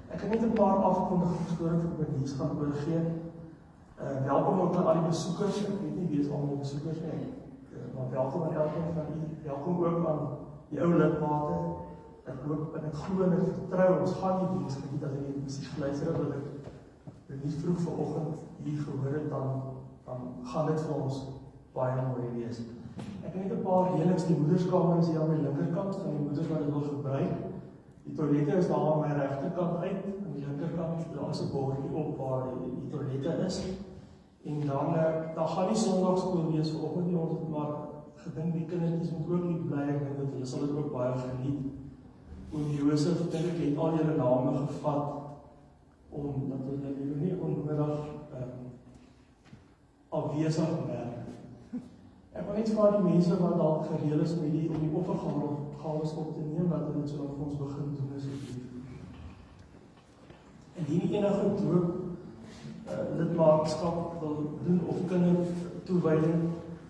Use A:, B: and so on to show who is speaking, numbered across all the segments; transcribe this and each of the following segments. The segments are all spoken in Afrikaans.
A: Ek het net 'n paar afkondigings voordat ek met diens gaan oorgee. Welkom ook aan al die besoekers. Ek weet nie wie is almal besoekers nie, maar welkom aan elkeen van u. Welkom ook aan die ou lidmate. Ek hoop en ek glo en ek vertrou ons gaan die diens geniet as ek net presies geluister het dat ek nie vroeg vanoggend hier gehoor het, dan gaan dit vir ons baie mooi wees. Ek het net 'n paar reëlings. Die moederskamer is hier aan my linkerkant van die moeders wat dit wil gebruik. Die toilette is daar aan my regterkant uit, aan die linkerkant, daar is 'n bordjie op waar die toilette is. En dan gaan die Sondagskool wees vanoggend nie, ons het maar gedink die kindertjies moet ook nie bly, ek dink dat hulle sal dit ook baie geniet. Oom Josef, dink ek het al julle name gevat, omdat hulle nie onmiddellik afwesig werk. Ek wil net vir die mense wat dalk gereël is met om die offergawes op te neem, dat hulle dit so vir ons begin doen asseblief. Indien enige doop lidmaatskap wil doen of kindertoewyding,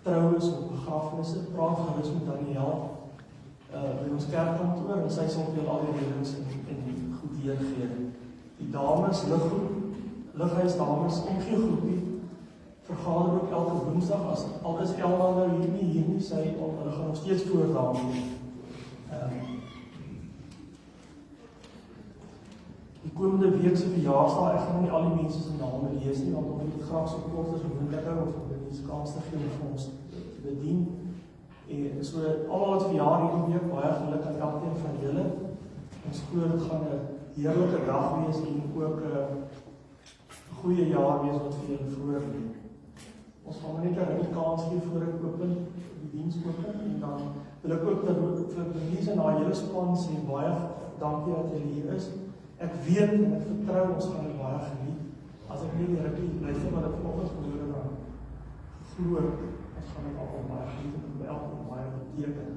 A: troues of begrafnisse, praat gerus met Daniel by ons kerkkantoor en sy sal vir al die reëlings en goed deurgee. Die dames, lighuisdames, omgee groepie, vergader ook elke woensdag, al is Elma nou hier nie, hulle gaan nog steeds voortdaan. Die komende week se verjaarsdag, ek gaan nie al die mense se name lees nie, want om dit graag so kort as moontlik hou, of om die kans te gee vir ons te bedien. En so, almal wat verjaar hierdie week, baie geluk aan elkeen van julle. Ons glo dit gaan 'n heerlike dag wees en ook 'n goeie jaar wees wat vir julle voorlê. Ons gaan net 'n rukkie kans gee voor ek open, die diens open, en dan wil ek ook vir Denise en haar hele span sê, baie dankie dat julle hier is. Ek weet en ek vertrou ons gaan dit baie geniet. As ek nie die rukkie luister wat ek vanoggend gehoor het, dan glo ek, ons gaan dit al baie geniet en vir elkeen baie beteken.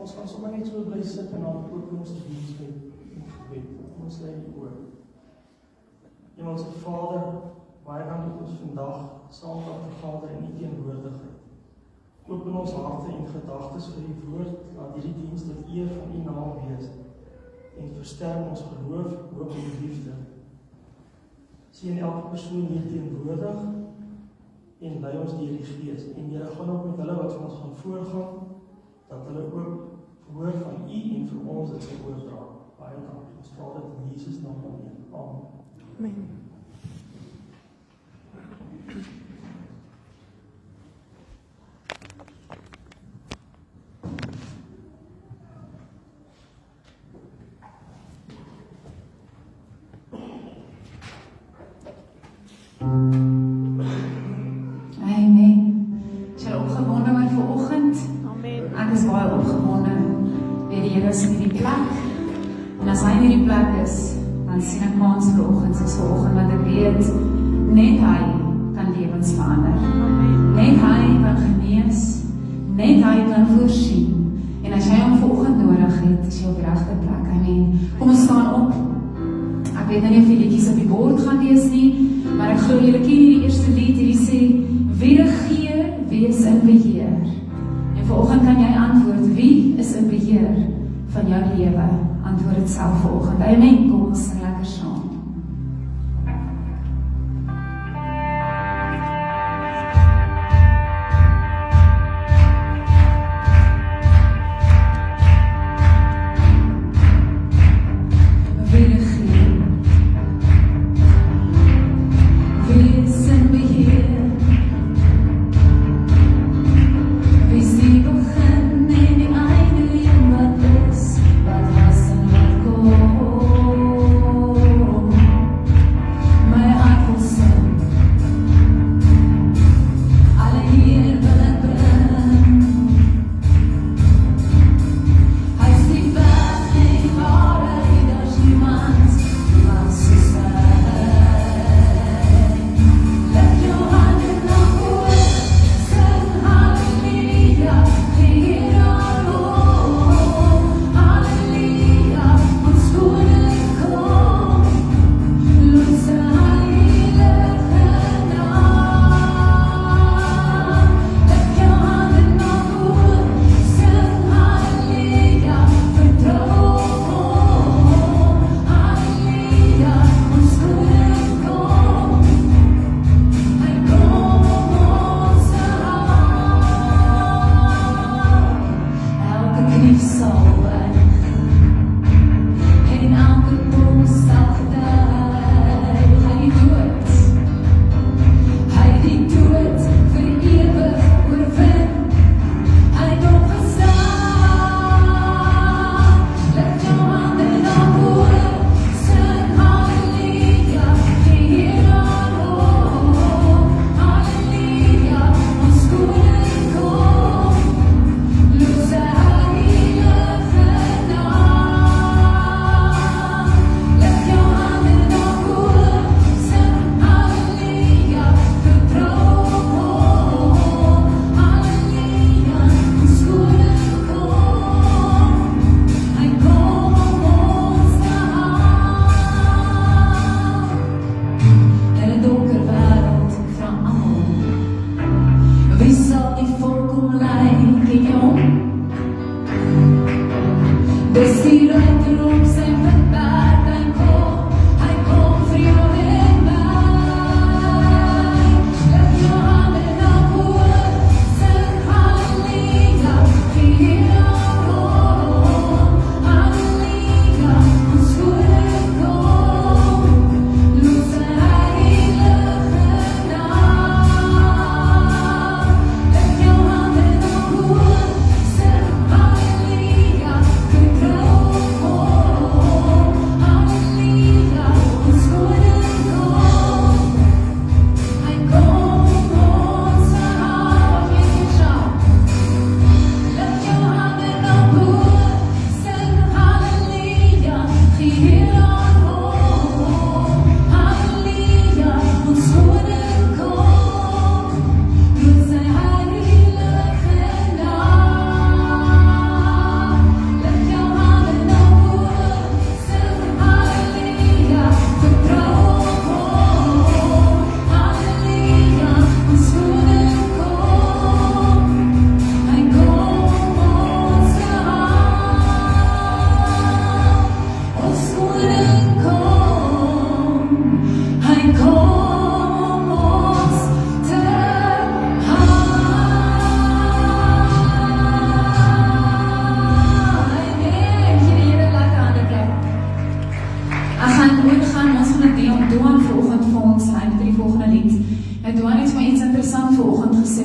A: Ons gaan sommer net so bly sit en dan open ons die diens met gebed. Ons lê die oor. Hemelse Vader, baie dankie dat ons vandag saam kan vergader in u teenwoordigheid. Open ons harte en gedagtes vir die woord, laat hierdie diens tot eer van u naam wees en versterk ons geloof, hoop en liefde. Sien elke persoon hier teenwoordig en lei ons deur die Gees. En Here, gaan ook met hulle wat vir ons gaan voorgaan, dat hulle ook hoor van u en vir ons dit sal oordra. Baie dankie. Ons vra dit in Jesus naam alleen. Amen.
B: Amen.
C: Net hy kan lewens verander. Net hy kan genees. Net hy kan voorsien. En as jy hom vanoggend nodig het, is jy op die regte plek. Amen. Kom ons staan op. Ek weet nou nie of die liedjies op die bord gaan lees nie, maar ek glo julle ken hierdie eerste lied, hierdie sê, wie regeer, wie is in beheer. En vanoggend kan jy antwoord, wie is in beheer van jou lewe? Antwoord dit self vanoggend. Amen. Kom ons sing lekker saam.
D: Oh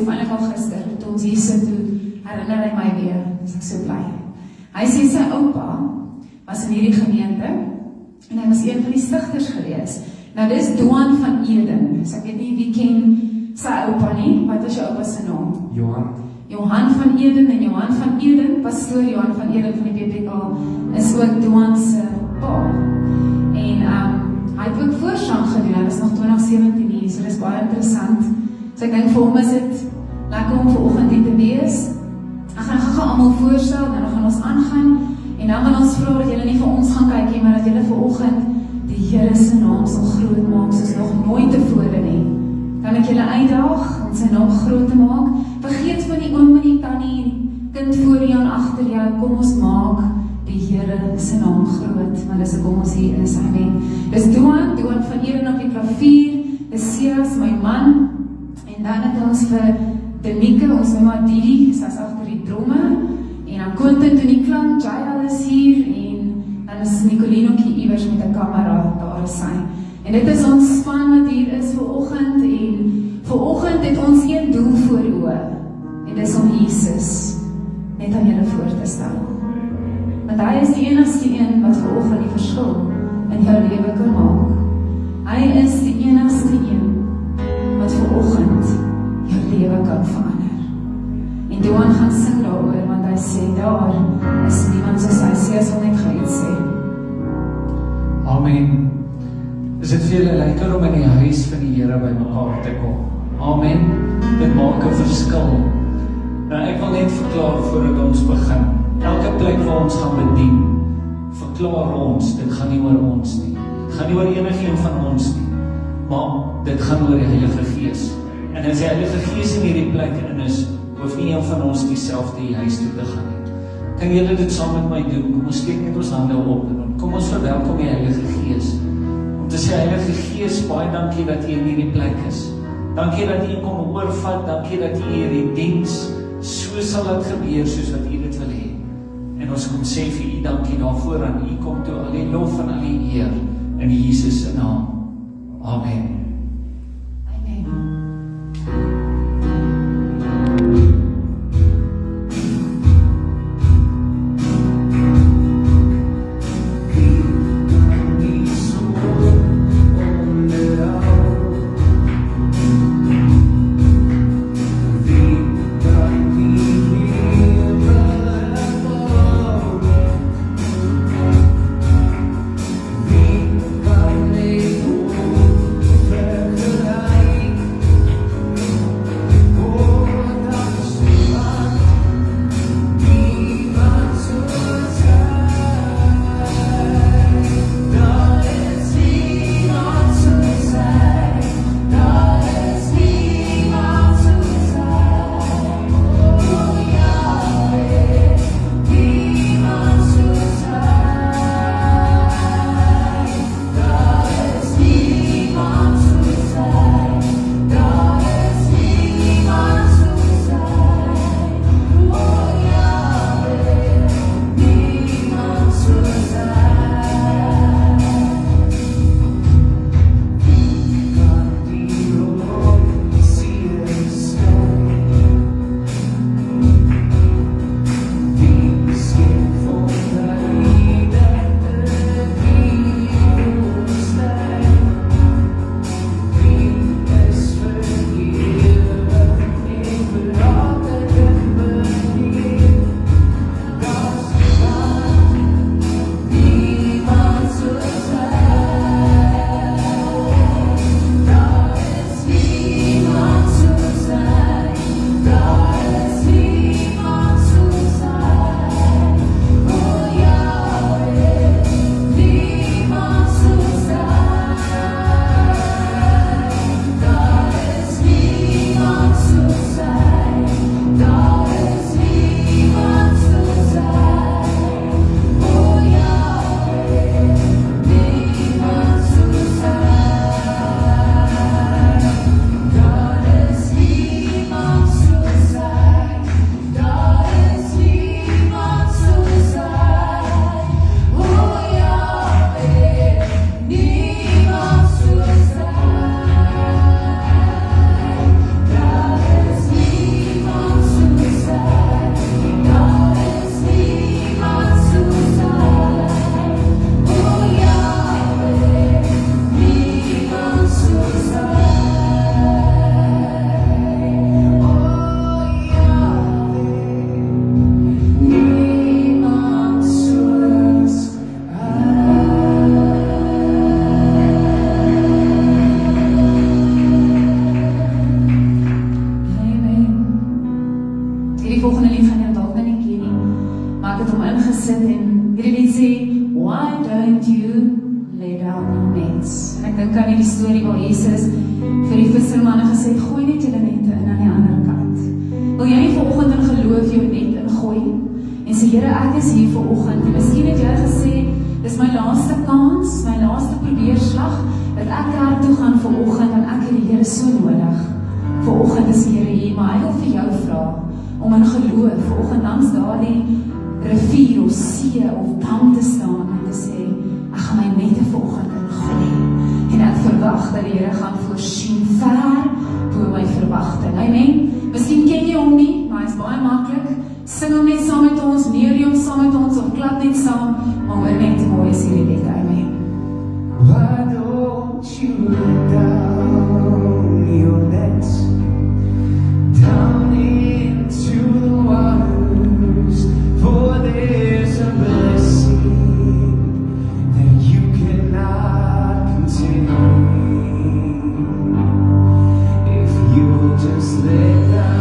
C: of eintlik al gister, toe ons hier sit, toe herinner hy my weer, is ek so bly. Hy sê sy oupa was in hierdie gemeente, en hy was een van die stigters gewees. Nou dis Doan van Eden, so ek weet nie wie ken sy oupa nie, wat is jou oupa se naam? Johan van Eden, en Johan van Eden, pastoor Johan van Eden van die PPK, is ook Doan se pa. En hy het ook voorsang gedoen, hy was nog 2017 hier, so dis baie interessant. So ek dink vir hom is dit lekker om vanoggend hier te wees. Ek gaan gou almal voorstel, en dan gaan ons aangaan, en dan wil ons vra dat julle nie vir ons gaan kyk nie, maar dat julle vanoggend die Here se naam sal groot maak, soos nog nooit tevore nie. Kan ek julle uitdaag om sy naam groot te maak? Vergeet van die oom en die tannie, kind voor jou en agter jou, kom ons maak die Here se naam groot, want dis hoekom ons hier is, amen. Dis Doan van Eden op die klavier, dis Sias, my man, en dan het ons vir Denike, ons noem maar Didi, sy is agter die dromme, en dan Quentin toe die klank, Jael is hier, en dan is Nicolien ook hier iewers met 'n kamera, daar is sy. En dit is ons span wat hier is vanoggend, en vanoggend het ons een doel voor oë, en dis om Jesus net aan julle voor te stel. Want hy is die enigste een wat vanoggend die verskil in jou lewe kan maak. Hy is die enigste een wat vanoggend jou lewe kan verander. En Doan gaan sing daaroor, want hy sê daar is niemand soos hy sê, as wil net gou iets sê.
B: Amen. Is dit vir julle lekker om in die huis van die Here by mekaar te kom? Amen. Dit maak 'n verskil. Nou ek wil net verklaar voordat ons begin. Elke plek waar ons gaan bedien, verklaar ons, dit gaan nie oor ons nie. Dit gaan nie oor enigiemand van ons nie. Maar dit gaan oor die Heilige Gees. En as die Heilige Gees in hierdie plek in is, hoef nie een van ons dieselfde huis toe te gaan nie. Kan julle dit saam met my doen? Kom ons steek net ons hande op en kom ons verwelkom die Heilige Gees. Om te sê, Heilige Gees, baie dankie dat U in hierdie plek is. Dankie dat U kom oorvat, dankie dat U hierdie diens so sal laat gebeur soos wat U dit wil hê. En ons kom sê vir U dankie daarvoor, aan U kom toe al die lof en al die eer in Jesus se naam. Amen.
C: die volgende lied gaan jy dalk nou nie ken nie, maar ek het hom ingesit en hierdie lied sê, why don't you lay down your nets? En ek dink aan die storie waar Jesus vir die vissermanne gesê het, gooi net julle nette in aan die ander kant. Wil jy nie vanoggend in geloof jou net ingooi? En sê, Here, ek is hier vanoggend. En miskien het jy gesê, dis my laaste kans, my laaste probeerslag, dat ek daar toe gaan vanoggend, en ek het die Here so nodig. Vanoggend is die Here hier, maar hy wil vir jou vra, om in geloof, vanoggend langs daardie rivier of see of dam te staan, en te sê, ek gaan my nette vanoggend ingooi. En ek verwag dat die Here gaan voorsien ver bo my verwagting. Amen. Miskien ken jy hom nie, maar hy is baie maklik. Sing hom net saam met ons, neer hom saam met ons, of klap net saam, maar hoor net hoe mooi is hierdie lied. Amen.
D: Why don't you let down your nets down into the waters, for there's a blessing that you cannot contain if you'll just let down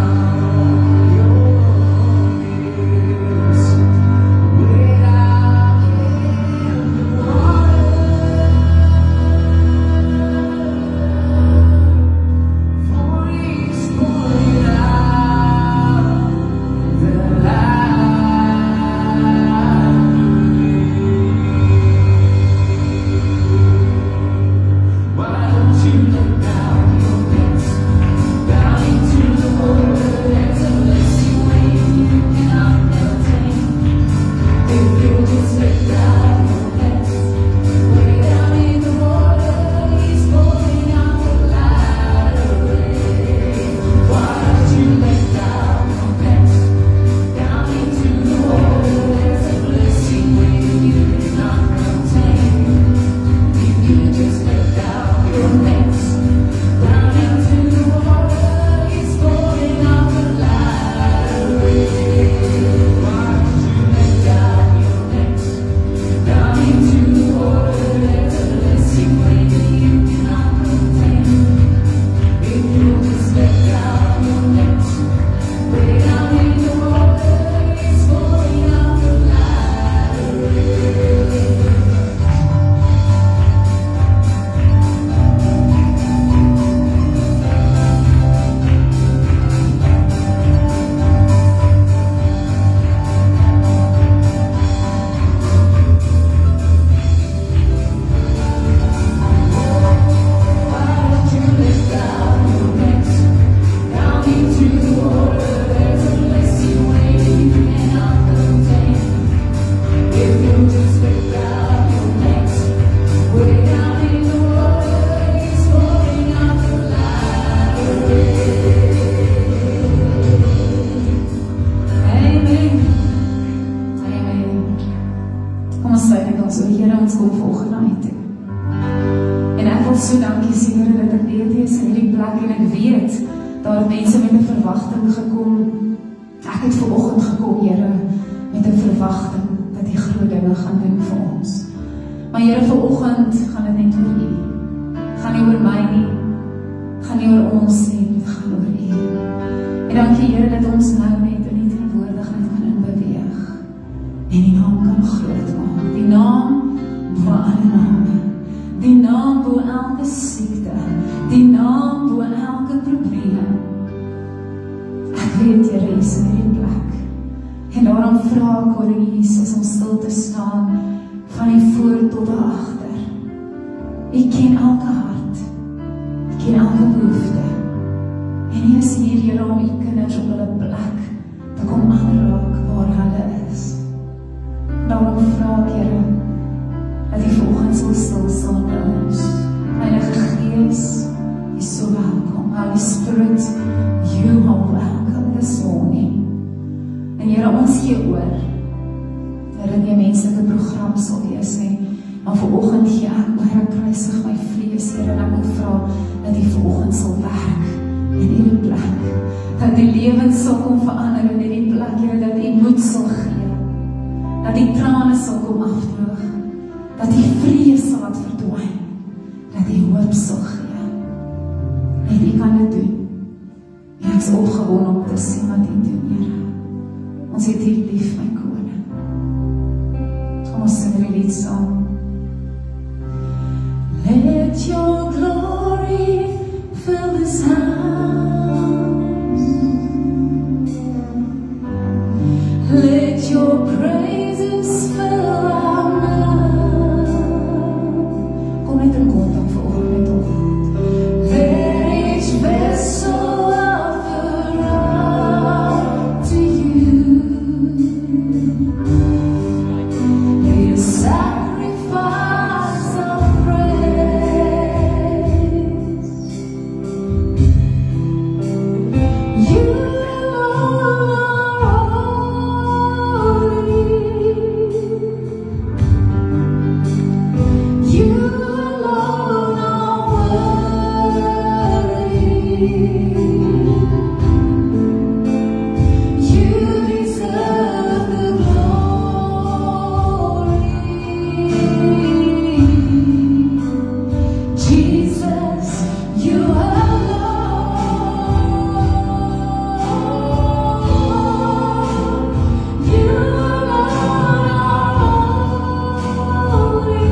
C: Net U kan dit doen. En ek is opgewonde om te sien wat U doen, Here. Ons het U lief, my koning. Kom ons sing die lied saam. Let your glory fill this house. Let your praises fill our mouth. Kom net in kontak vir oor met ons. Let each vessel offer up to you. Be a sacrifice of praise. You alone are holy. You alone are worthy. You deserve the glory. Jesus, you alone. You alone are holy.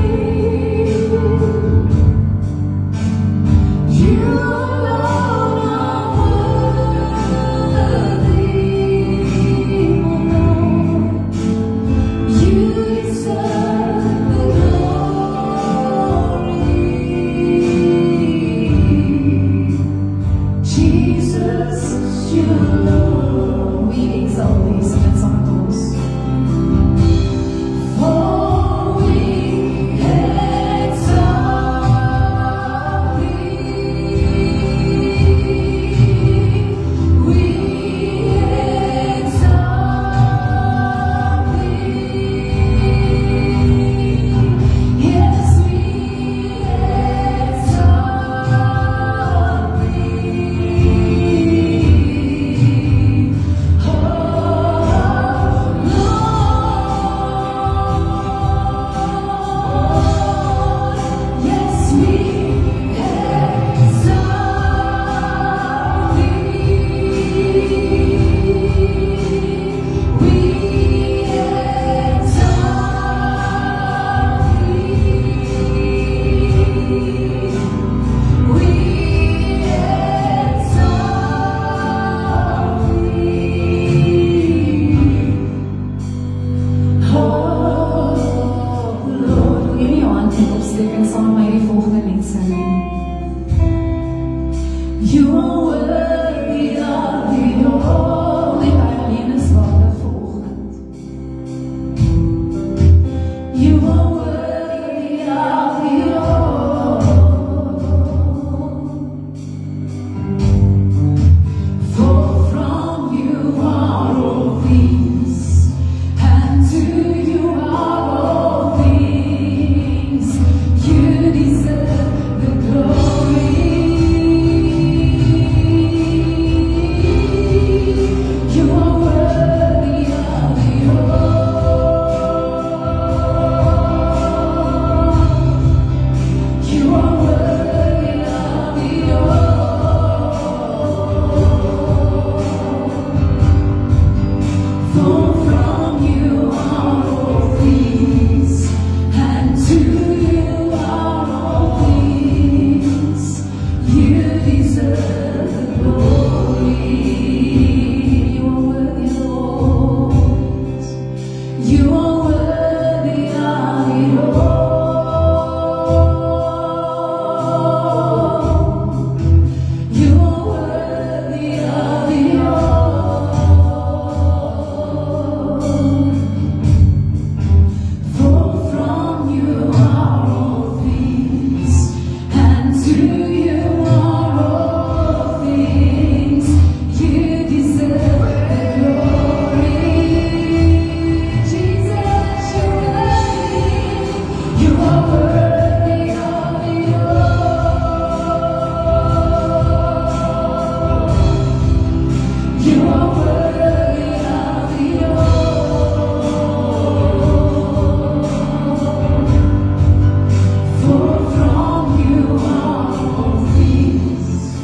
C: You alone are worthy. You deserve the glory. Jesus, you alone. We exalt thee, sing it saam met ons. For we exalt thee. We exalt thee. Yes, we exalt thee. Oh Lord, yes, we exalt thee. We exalt thee. We exalt thee. Oh Lord, wil jy nie jou hand net opsteek en saam met my die volgende lied sing? You are worthy of it all. Net hy alleen is waarde vanoggend. You are worthy of it all. For from you are all things, and to you are all things. You deserve the glory. You are worthy of it all. You are worthy of it all. For from you are all things, and to you are all things. You deserve the glory. You are worthy, Lord. You are worthy of it all. You are worthy of it all. For from you are all things, and to you are all things. You deserve the glory. Jesus, you are worthy of it all. You are worthy of it all. For from you are all things,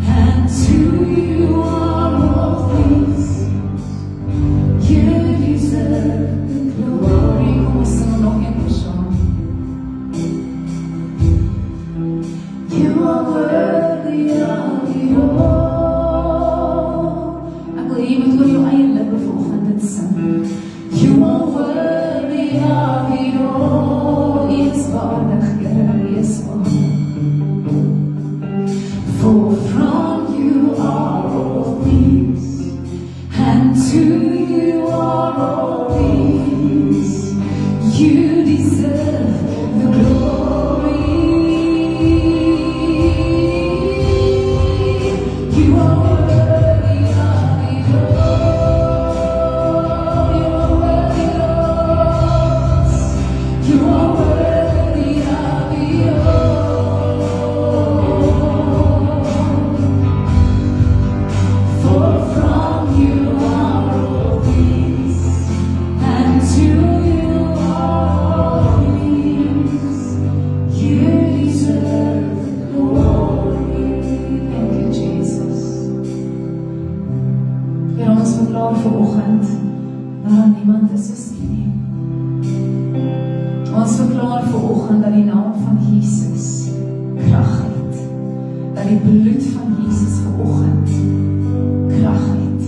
C: and to you are all things. You Here, ons verklaar vanoggend dat daar niemand is soos U nie. Ons verklaar vanoggend dat die naam van Jesus krag het. Dat die bloed van Jesus vanoggend krag het.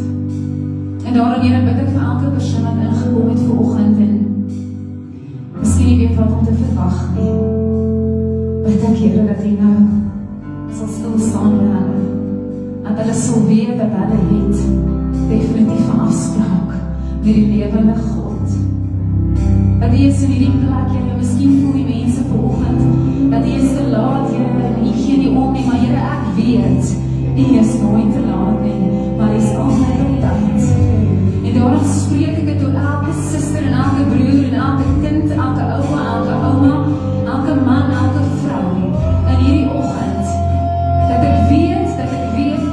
C: En daarom, Here, bid ek vir elke persoon wat ingekom het vanoggend en miskien nie weet wat om te verwag nie. Bid ek, Here, dat U nou sal stil staan by hulle. Dat hulle sal weet dat hulle het definitief 'n afspraak met die lewende God. Dat U is in hierdie plek, Here, miskien voel die mense vanoggend dat U is te laat, Here, en U gee nie om nie, maar Here, ek weet, U is nooit te laat nie, maar U is altyd op tyd. En daarom spreek ek dit tot elke suster en elke broer en elke kind, elke ouma, elke man, elke vrou in hierdie oggend, dat ek weet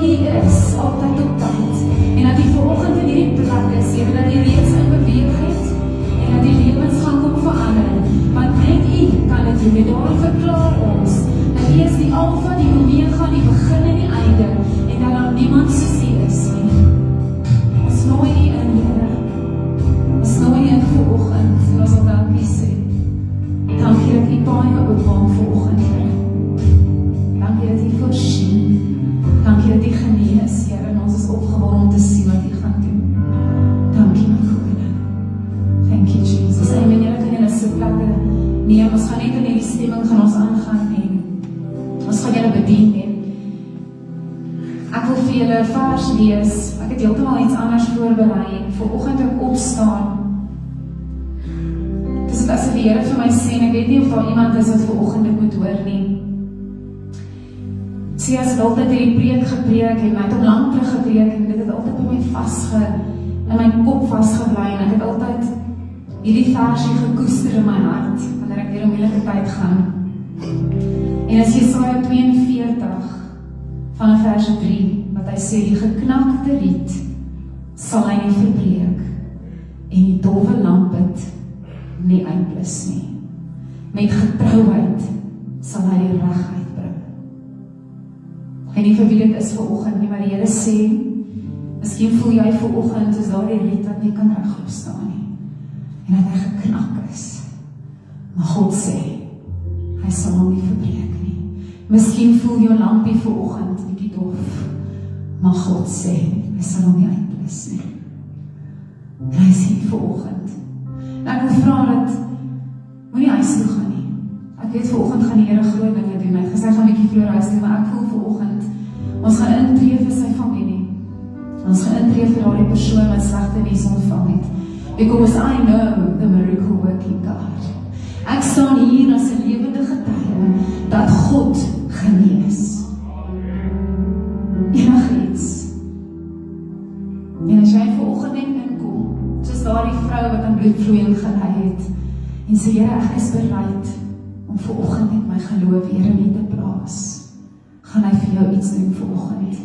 C: U is altyd op tyd. En dat U vanoggend in hierdie plek is, Here, dat U reeds in beweeg het en dat die lewens gaan kom verander. Want net U kan dit doen. En daarom verklaar ons dat U is die Alfa, die Omega, die begin en die einde. En dat daar niemand soos U is nie. Ons nooi U in, Here. Ons nooi U in vanoggend en ons wil dankie sê. Dankie dat U paaie oopmaak vanoggend, Here. Dankie dat U voorsien. Dankie dat U genees, Here, en ons is opgewonde om te sien wat U gaan doen. Dankie, my koning. Thank you, Jesus. Amen. Julle kan julle sitplekke neem. Ons gaan net in hierdie stemming gaan ons aangaan en ons gaan julle bedien en ek wil vir julle 'n vers lees. Ek het heeltemal iets anders voorberei en vanoggend ek opstaan. Dis asof die Here vir my sê, en ek weet nie of daar iemand is wat vanoggend dit moet hoor nie. Sê as ek altyd hierdie preek gepreek en my het om lang terug gepreek en dit het altyd by my in my kop vasgebly en ek het altyd hierdie versie gekoester in my hart wanneer ek deur 'n moeilike tyd gaan. En as Jesaja 42 van vers 3 wat hy sê, die geknakte riet sal hy nie verbreek en die dowwe lampet nie uitblus nie. Met getrouheid sal hy die regheid bring. En nie vir wie dit is vanoggend nie, maar die Here sê, miskien voel jy vanoggend soos daardie riet wat nie kan regop staan nie. En dat hy geknak is. Maar God sê, hy sal hom nie verbreek nie. Miskien voel jou lampie vanoggend bietjie dof, maar God sê, hy sal hom nie uitblus nie. En hy sê vanoggend. En ek wil vra dat moenie huis toe gaan nie. Ek weet vanoggend gaan die Here groot dinge doen. Hy het gesê hy gaan 'n bietjie vroeër huis toe, maar ek voel vanoggend ons gaan intree vir sy familie. Ons gaan intree vir daardie persoon wat slegte nuus ontvang het. Because I know the miracle working God. Ek staan hier as 'n lewende getuie dat God genees. Enigiets. En as jy vanoggend net inkom, soos daardie vrou wat aan bloedvloeiing gelei het, en sê, Here, ek is bereid om vanoggend net my geloof hier in U te plaas, gaan hy vir jou iets doen vanoggend.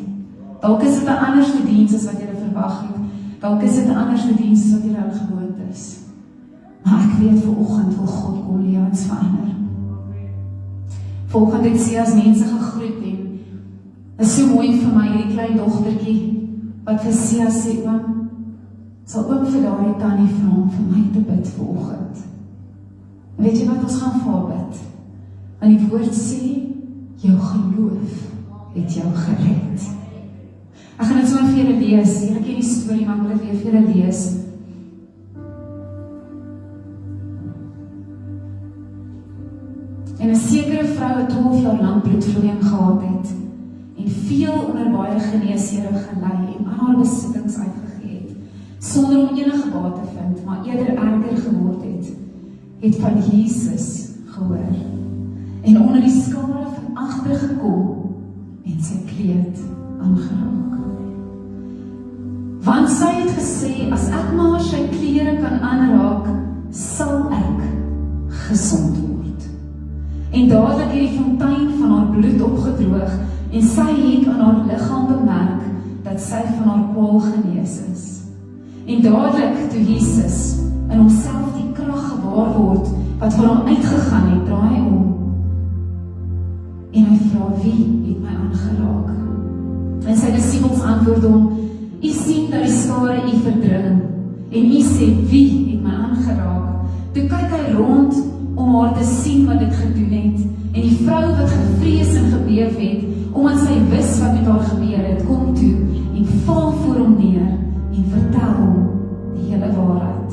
C: Dalk is dit 'n anderste diens as wat jy verwag het. Dalk is dit 'n anderste diens as wat jy nou gewoond is. Maar ek weet vanoggend wil God kom lewens verander. Vanoggend het sy as mense gegroet en is so mooi vir my hierdie klein dogtertjie wat vir sy sê, oom, sal oom vir daardie tannie vra om vir my te bid vanoggend. Weet jy wat ons gaan voorbid? Want die woord sê, jou geloof het jou gered. Ek gaan dit sommer vir julle lees. Ek ken die storie, maar ek wil dit weer vir julle lees. En 'n sekere vrou het 12 jaar lank bloedvloeiing gehad het en veel onder baie geneesere gelei en aan haar besittings uitgegee het, sonder om enige baat te vind, maar eerder erger geword het van Jesus gehoor en onder die skare van agter gekom en sy kleed aangeraak. Want sy het gesê, as ek maar sy klere kan aanraak, sal ek gesond word. En dadelik het die fontein van haar bloed opgedroog en sy het aan haar liggaam bemerk dat sy van haar kwaal genees is. En dadelik toe Jesus in homself die krag gewaar word wat van hom uitgegaan het, draai hy om en hy vra, wie het my aangeraak? En sy disippels antwoord hom, U sien dat die skare u verdring. En u sê, wie het my aangeraak? Toe kyk hy rond om haar te sien wat dit gedoen het. En die vrou wat gevrees en gebeef het, omdat sy wis wat met haar gebeur het, kom toe en val voor hom neer en vertel hom die hele waarheid.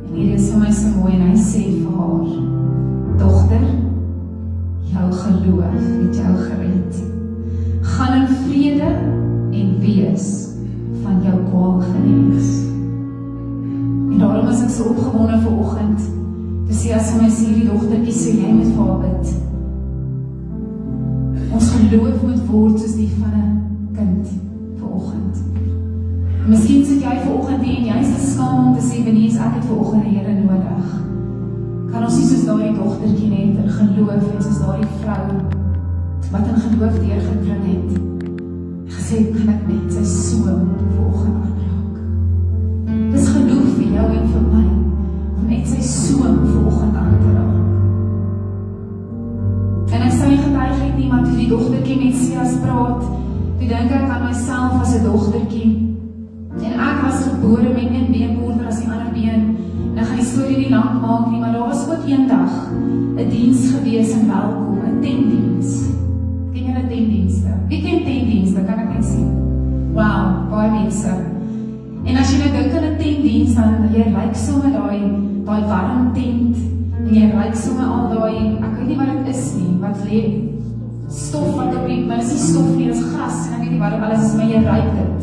C: En hier is vir my so mooi en hy sê vir haar, dogter, jou geloof het jou gered. Gaan in vrede en wees van jou kwaal genees. En daarom is ek so opgewonde vanoggend, te sê as vir my sê die dogtertjie sê, jy moet vir haar bid. Ons geloof moet word soos die van 'n kind vanoggend. Miskien sit jy vanoggend hier en jy is te skaam om te sê, Benies, ek het vanoggend die Here nodig. Kan ons nie soos daardie dogtertjie net in geloof en soos daardie vrou wat in geloof deurgedring het, gesê, kan ek net sy soem vanoggend aanraak. Dis genoeg vir jou en vir my, om net sy soem vanoggend aan te raak. En ek sê nie getuigheid nie, maar toe die dogtertjie met Sias praat, toe dink ek aan myself as 'n dogtertjie. En ek was gebore met een been korter as die ander been. En ek gaan die storie nie lank maak nie, maar daar was ook eendag 'n diens gewees in Welkom, 'n tentdiens. Ken julle tentdienste? Wie ken tentdienste? Kan ek net sien? Wow, baie mense. En as jy nou dink aan 'n tentdiens, dan jy ryk sommer daai warm tent, en jy ryk sommer al daai, ek weet nie wat dit is nie, wat lê, stof wat op die, maar dit is nie stof nie, dit is gras, en ek weet nie wat dit alles is, maar jy ryk dit.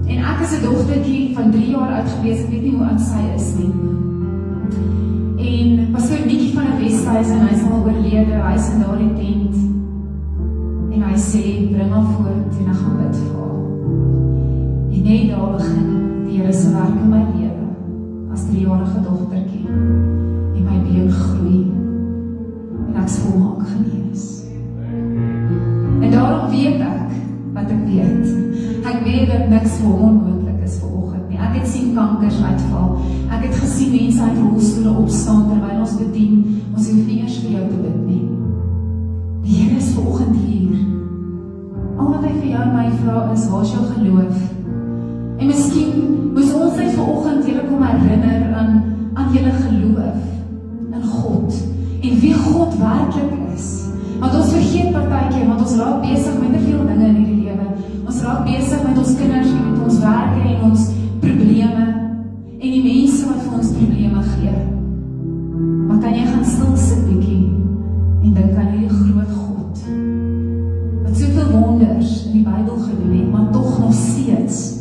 C: En ek is 'n dogtertjie van 3 jaar oud gewees, ek weet nie hoe oud sy is nie. En pastoor Nikkie van 'n Weshuis, en hy is al oorlede, hy is in daardie tent. En hy sê, bring haar voort, en ek gaan bid vir haar. En net daar begin die Here se werk in my lewe, as 3-jarige dogtertjie. En my been groei, en ek's volmaak genees. En daarom weet ek, wat ek weet. Ek weet dat niks vir hom onmoontlik is vanoggend nie. Ek het sien kankers uitval. Ek het gesien mense uit rolstoele opstaan terwyl ons bedien. Ons hoef nie eers vir jou te bid nie. Die Here is vanoggend hier. Al wat hy vir jou en my vra is, waar is jou geloof? En miskien moes ons net vanoggend julle kom herinner aan julle geloof in God en wie God werklik is. Want ons vergeet partykeer, want ons raak besig met te veel dinge in hierdie lewe. Ons raak besig met ons kinders en met ons werke en ons probleme en die mense wat vir ons probleme gee. Maar kan jy gaan stil sit bietjie en dink aan hierdie groot God wat soveel wonders in die Bybel gedoen het, maar tog nog steeds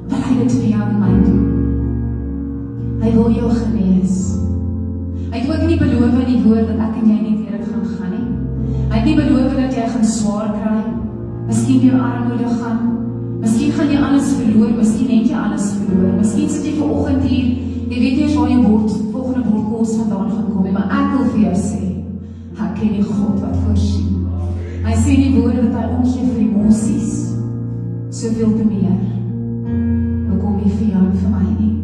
C: wil hy dit vir jou en my doen. Hy wil jou genees. Hy het ook nie beloof in die woord dat ek en jy nie deur dit gaan nie. Hy het nie beloof dat jy gaan swaar kry, miskien jou armoede gaan, miskien gaan jy alles verloor, miskien het jy alles verloor, miskien sit jy vanoggend hier, jy weet eers waar jou volgende bordkos vandaan gaan kom, maar ek wil vir jou sê, ek ken die God wat voorsien. Hy sê in die woorde dat hy omgee vir emosies, soveel te meer, hoekom nie vir jou en vir my nie.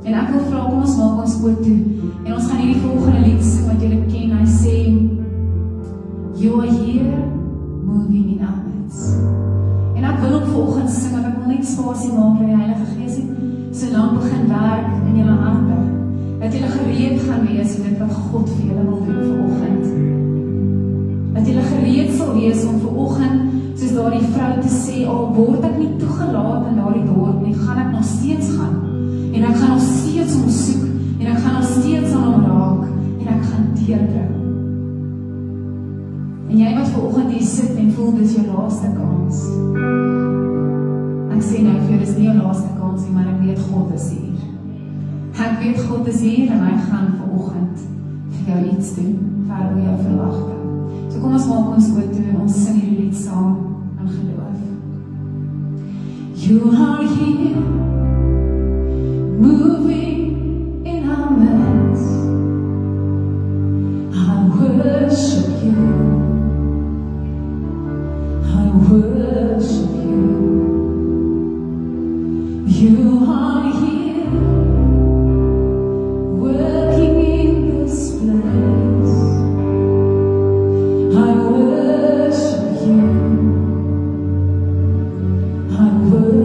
C: En ek wil vra, kom ons maak ons oor toe, en ons gaan hierdie volgende lied sing wat julle ken. Hy sê, you are here, moving in our midst. En ek wil ook vanoggend sing, want ek wil net spasie maak dat die Heilige Gees so lank begin werk in julle harte, dat julle gereed gaan wees vir dit wat God vir julle wil doen vanoggend. Dat julle gereed sal wees om vanoggend, soos daardie vrou te sê, al word ek nie toegelaat in daardie dorp nie, gaan ek nog steeds gaan. En ek gaan nog steeds hom soek, en ek gaan nog steeds aan hom raak, en ek gaan deurdring. En jy wat vanoggend hier sit en voel, dis jou laaste kans. Ek sê nou vir jou, dis nie jou laaste kans nie, maar ek weet God is hier. Ek weet God is hier, en hy gaan vanoggend vir jou iets doen, ver oor jou verwagting. So kom ons maak ons oor toe, en ons sing hierdie lied saam in geloof. You are here, moving in our midst. I worship you. I worship you. You are here, working in this place. I worship you. I worship you.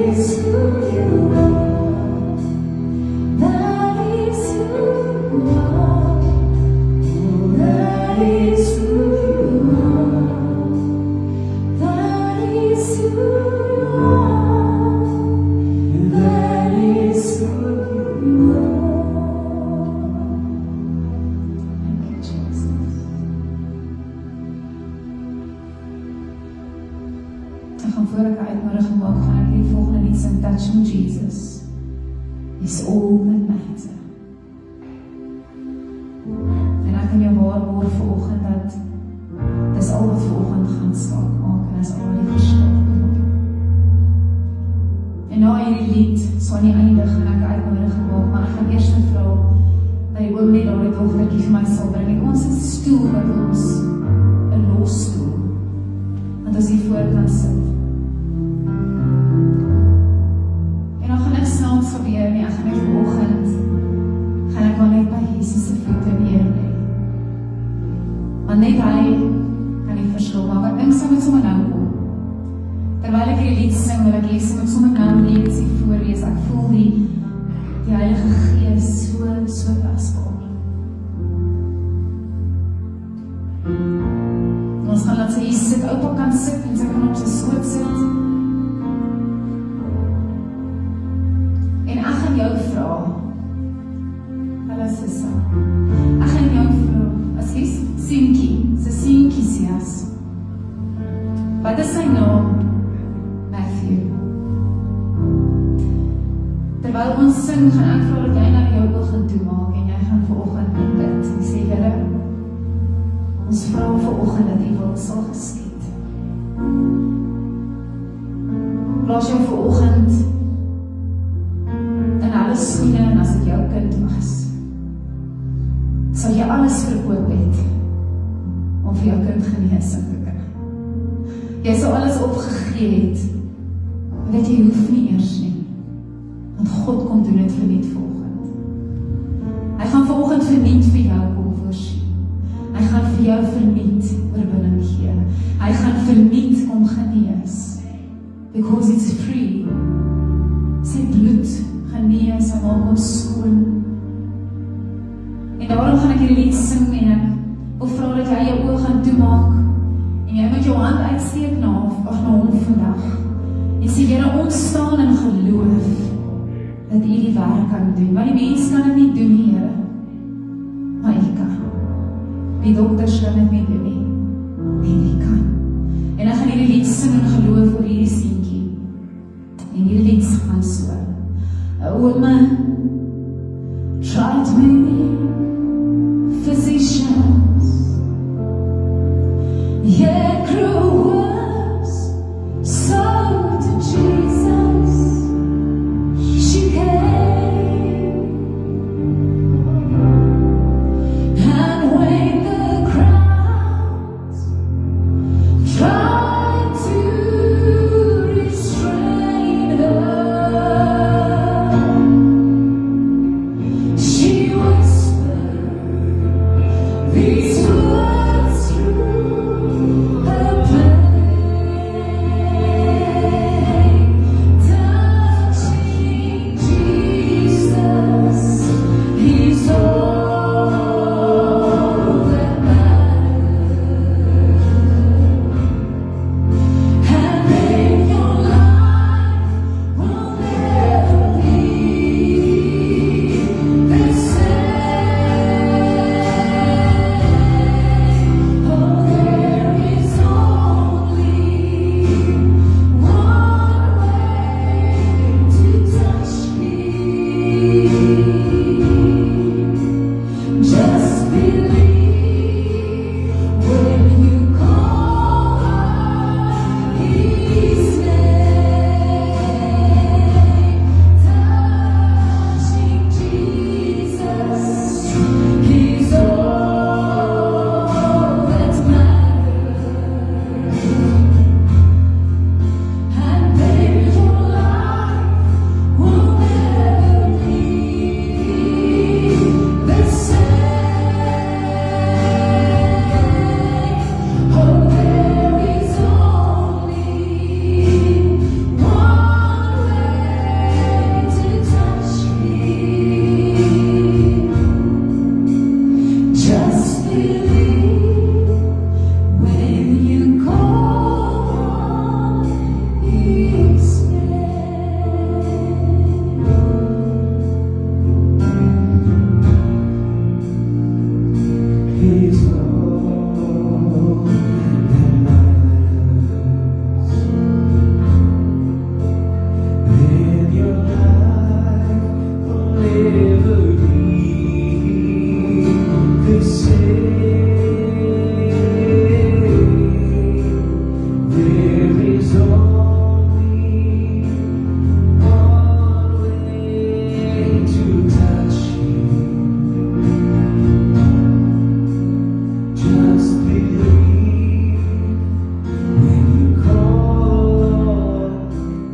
C: is who you are. That is who you are. That is who you are. That is who you are. That is who you are. Thank you, Jesus. Ek gaan voor ek uitnodiging maak, gaan ek die volgende lied sing, Touch on Jesus. Is all that matters. En ek kan jou waarborg vanoggend dat dis al wat vanoggend gaan saak maak en dis al wat die verskil maak. En na hierdie lied sal nie eindig en ek uitnodiging maak, maar ek gaan eers vra dat die oom net daardie dogtertjie vir my sal bring. En ons het 'n stoel wat ons 'n losstoel want ons hier voor kan sit. En dan gaan ek snaaks gebeur nie, ek gaan net vanoggend gaan ek maar net by Jesus se voete neer lê. Want net hy kan die verskil maak. Ek dink sy moet sommer nou kom. Terwyl ek hierdie lied sing, wil ek hê sy moet sommer nou net sy voorlees. Ek voel die Heilige Gees so tasbaar. Ons gaan laat sy hier sit, oupa kan sit en sy kan op sy skoot sit. En ek gaan jou vra, hallo Sissa, ek gaan jou vra, as jy Sienkie Sias, wat is sy naam? Matthew. Terwyl ons sing, gaan ek vra dat jy nou jou oog gaan toemaak en jy gaan vanoggend net bid. Ek sê, Here, ons vra vanoggend dat die wil sal geskied. Plaas jou vanoggend in alle skoene en as dit jou kind was, sal jy alles verkoop het om vir jou kind genesing te kry. Jy sal alles opgegee het, dat jy hoef nie eers nie, want God kom doen dit verniet vanoggend. Hy gaan vanoggend verniet vir jou kom voorsien. Hy gaan vir jou verniet oorwinning gee. Hy gaan verniet kom genees. Because it's free. Sy bloed genees, hy maak ons skoon. En daarom gaan ek hierdie lied sing en ek wil vra dat jy jou oë gaan toemaak en jy moet jou hand uitsteek na hom vandag. En sê, Here, ons staan in geloof dat U die werk kan doen. Want die mens kan dit nie doen, Here. Maar U kan. Die dokters kan dit nie doen nie. En U kan. En ek gaan hierdie lied sing in geloof oor hierdie seentjie. En hierdie lied gaan so. A woman tried many physicians, yet grew worse. So to Jesus she came, and when the crowds tried to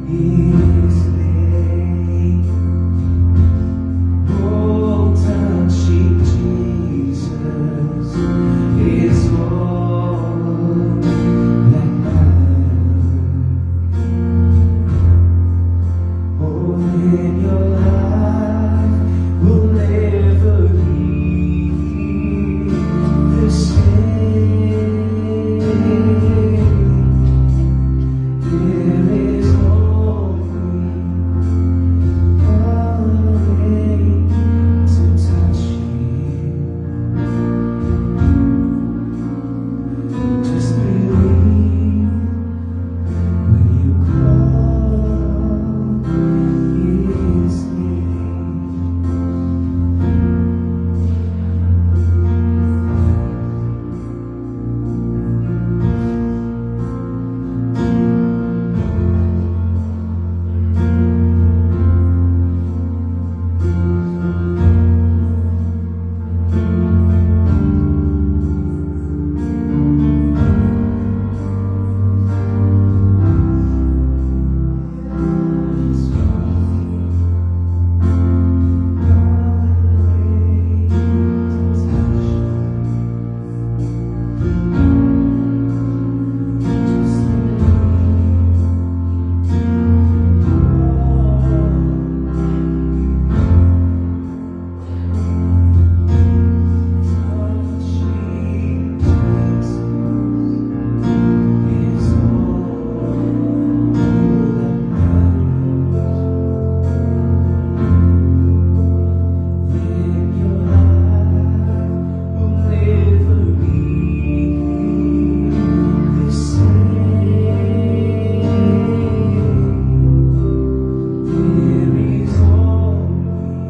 D: His name. Oh, touching Jesus is all that matters. Oh, in your life will never be the same. There is only one way to touch Him. Just believe when you call His name.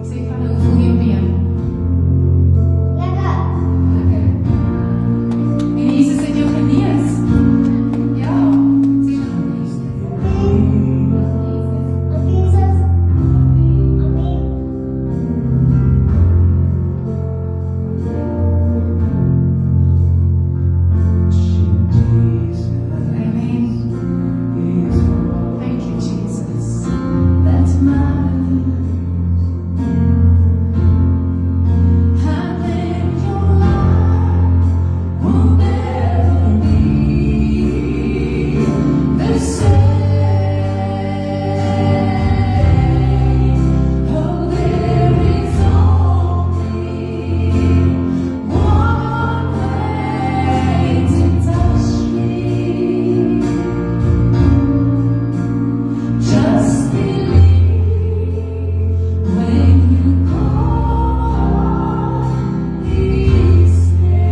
C: Sê van hoe voel jou been? Lekker. En Jesus het jou genees. Ja. Sê dan. Amen. Thank you, Jesus. That's mine. And then your life will never be the same. Oh, there is only one way to touch me. Just believe when you call His name.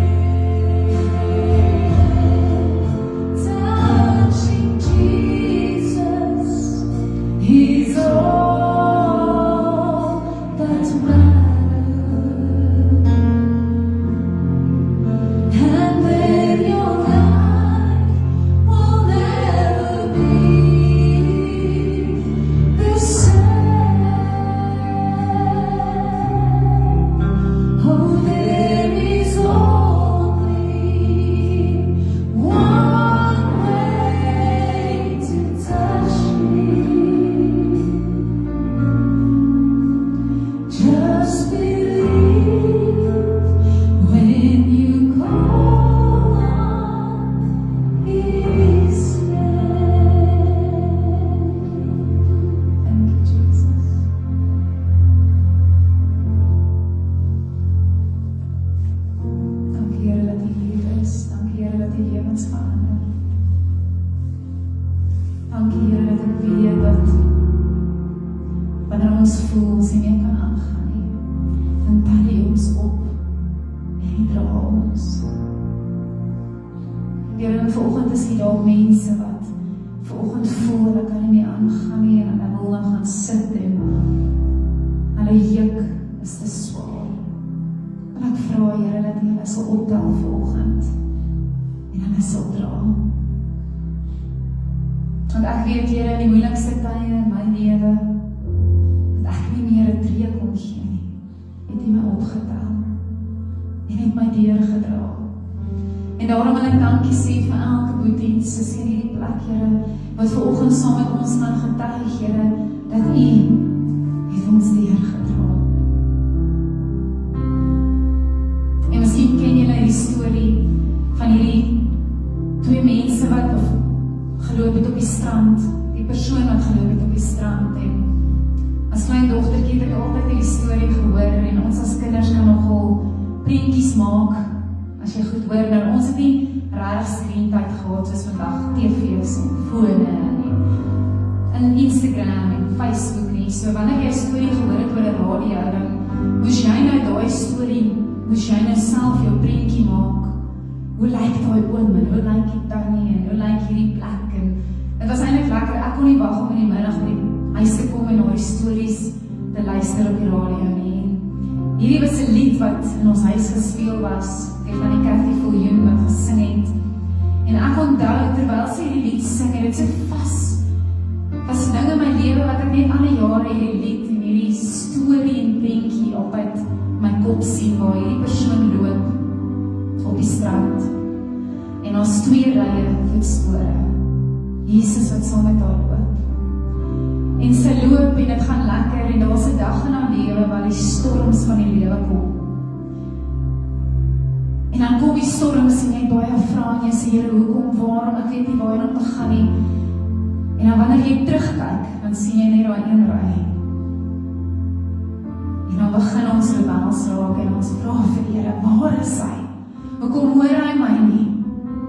C: Touching Jesus is all that matters. And then your life will never be the same. Oh, there is only one way to touch me. Just believe when you call on His name. Thank you, Jesus. Dank U, Here, dat U hier is. Dank U, Here, dat U lewens verander. Dank U, Here, dat ek weet dat wanneer ons voel ons nie meer kan aangaan nie, dan tel U ons op en U dra ons. Here, en vanoggend is hier dalk mense wat vanoggend voel ek kan nie meer aangaan nie en hulle wil nou gaan sit en hulle juk is te swaar. En ek vra Here dat U hulle sal optel vanoggend en hulle sal dra. Want ek weet Here in die moeilikste tye in my lewe dat ek nie meer 'n tree kon gee nie. Het U my opgetel en het my deurgedra. En daarom wil ek dankie sê vir elke boetie en sussie in hierdie plek, Here, wat vanoggend saam met ons gaan getuig prentjies maak, as jy goed hoor, nou ons het nie regtig screentyd gehad soos vandag, TV's en fone en Instagram en Facebook nie, so wanneer jy 'n storie gehoor het oor 'n radio, dan moes jy nou daai storie, moes jy nou self jou prentjie maak. Hoe lyk daai oom en hoe lyk die tannie en hoe lyk hierdie plek en dit was eintlik lekker, ek kon nie wag om in die middag by die huis te kom en na die stories te luister op die radio nie. Hierdie was 'n lied wat in ons huis gespeel was, die van die Kathy Viljoen wat gesing het. En ek onthou, terwyl sy hierdie lied sing, het dit so was dinge in my lewe wat ek net alle jare hierdie lied en hierdie storie en prentjie altyd my kop sien, waar hierdie persoon loop op die strand en ons 2 rye voetspore. Jesus wat saam met haar loop. En sy loop en dit gaan lekker en daar was 'n dag in haar lewe waar die storms van die lewe kom. En dan kom die storms en jy baie vra en jy sê, Here, hoekom, waarom, ek weet nie waar jy om te gaan nie. En dan wanneer jy terugkyk, dan sien jy net daai een ry. En dan begin ons rebels raak en ons vra vir die Here, waar is hy? Hoekom hoor hy my nie?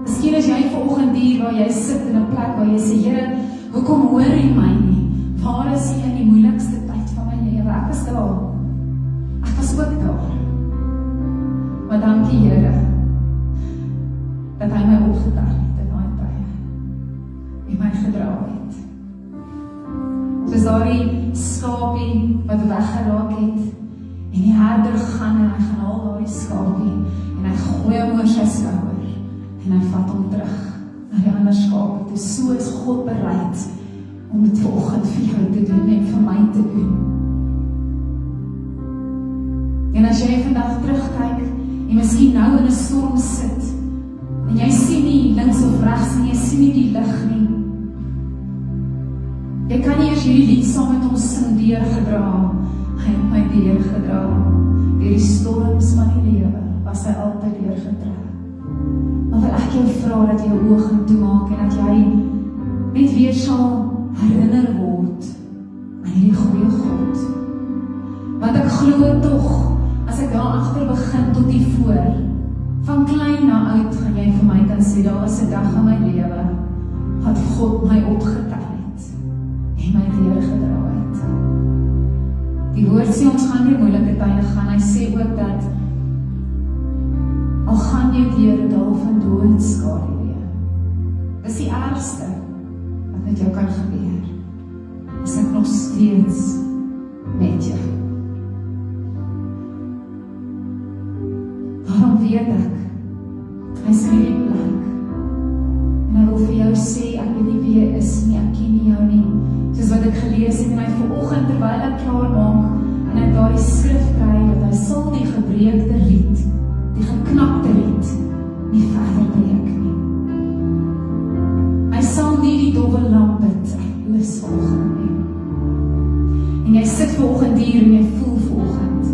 C: Miskien is jy vanoggend hier waar jy sit in 'n plek waar jy sê, Here, hoekom hoor hy my nie? Waar is hy in die moeilikste tyd van my lewe? Ek was daar. Ek was ook daar. Maar dankie Here, dat hy my opgetel het in daai tye. En my gedra het. Soos daardie skapie wat weggeraak het, en die herder gaan en hy gaan haal daardie skapie, en hy gooi hom oor sy skouer, en hy vat hom terug na die ander skape toe. So is God bereid om dit vanoggend vir jou te doen en vir my te doen. En as jy vandag terugkyk en miskien nou in 'n storm sit en jy sien nie links of regs en jy sien nie die lig nie. Jy kan nie eers hierdie lied saam met ons sing, deurgedra. Hy het my deurgedra. Deur die storms van die lewe was hy altyd deurgetrek. Maar wil ek jou vra dat jy jou oë gaan toemaak en dat jy net weer sal herinner word aan hierdie goeie God. Want ek glo tog, as ek daar agter begin tot die voor, van klein na oud gaan jy vir my kan sê, daar was 'n dag in my lewe, wat God my opgetel het, en my deurgedra het. Die woord sê ons gaan deur moeilike tye gaan, hy sê ook dat, al gaan jy deur 'n dal van doodskaduwee, dis die ergste wat met jou kan gebeur, is ek nog steeds met jou. Daarom weet ek, hy is in die plek, en hy wil vir jou sê, ek weet nie wie jy is nie, ek ken nie jou nie, soos wat ek gelees het, en hy vanoggend terwyl ek klaar maak, en ek daar die skrif kry, dat hy sal die gebreekte riet, die geknakte riet, nie verder breek nie. Hy sal nie die dowwe lampe lus vanoggend nie. En jy sit vanoggend hier en jy voel vanoggend,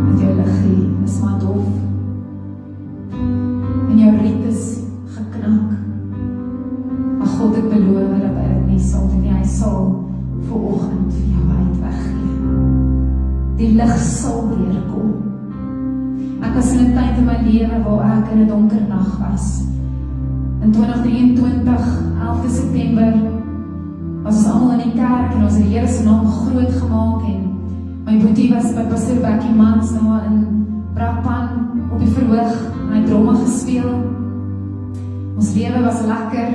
C: dat jou liggie is maar dof, en jou riet is geknak. Maar God het beloof dat hy dit nie sal doen nie, hy sal vanoggend vir jou uitweggee. Die lig sal deurkom. Ek was in 'n tyd in my lewe waar ek in 'n donker nag was. In 2023, 11 September, was ons almal in die kerk en ons het die Here se naam groot gemaak en my boetie was by Pastor Becky Mans daar in Brakpan op die verhoog en hy het dromme gespeel. Ons lewe was lekker.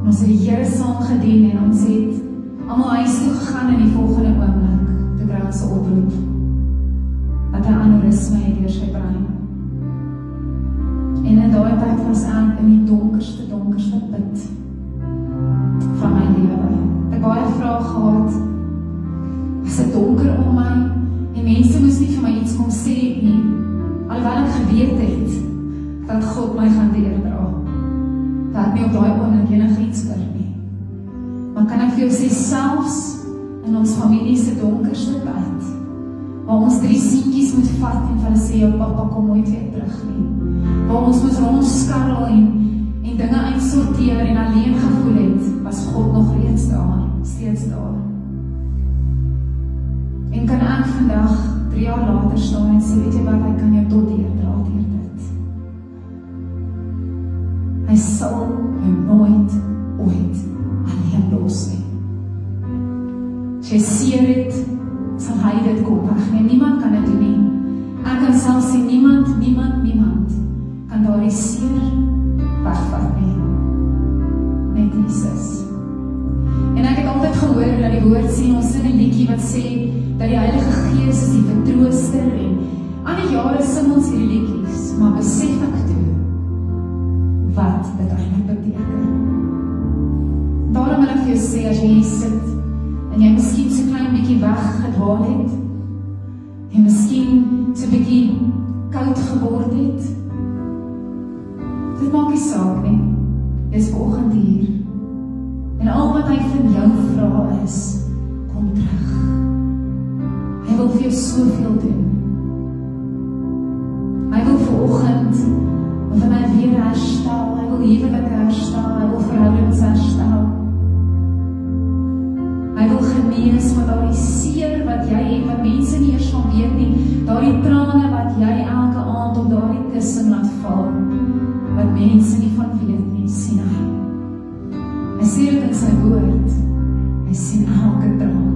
C: En ons het die Here saam gedien en ons het almal huis toe gegaan in die volgende oomblik, toe kry ons 'n oproep dat hy aneurysme het deur sy brein. En in daai tyd was ek in die donkerste put van my lewe. Ek het baie vrae gehad, was dit donker om my, en mense moes nie vir my iets kom sê nie, alhoewel ek geweet het, dat God my gaan deurdra, dat ek nie op daai oomblik enigiets hoor nie. Maar kan ek vir jou sê, selfs in ons familie se donkerste tyd, waar ons 3 seentjies moet vat en vir hulle sê, jou pappa kom nooit weer terug nie, waar ons moes rondskarrel en dinge uitsorteer en alleen gevoel het, was God nog steeds daar. En kan ek vandag, 3 3 jaar later staan en sê, weet jy wat, hy kan jou tot deurdra deur dit. Hy sal jou nooit, ooit alleen los nie. As jy seer het, sal hy dit kom wegneem. Niemand kan dit doen nie. Ek kan self sê, niemand kan daardie seer wegvat nie. Net Jesus. En ek het altyd gehoor dat die woord sê, ons sing 'n liedjie wat sê, dat die Heilige Gees is die vertrooster en aan die jare sing ons hierdie liedjies, maar besef ek toe wat dit eintlik beteken. Daarom wil ek vir jou sê, as jy hier sit en jy miskien so klein bietjie weggedwaal het, jy miskien so bietjie koud geword het, dit maak nie saak nie, jy is vanoggend hier en al wat hy van jou vra is, kom terug. Hy wil vir jou soveel doen. Hy wil vanoggend van my weer herstel, hy wil huwelike herstel, hy wil verhoudings herstel. Hy wil genees van daardie seer wat jy het, wat mense nie eers van weet nie, daardie trane wat jy elke aand op daardie kussing laat val, wat mense nie van weet nie, sien hy. Hy sê dit in sy woord, hy sien elke traan.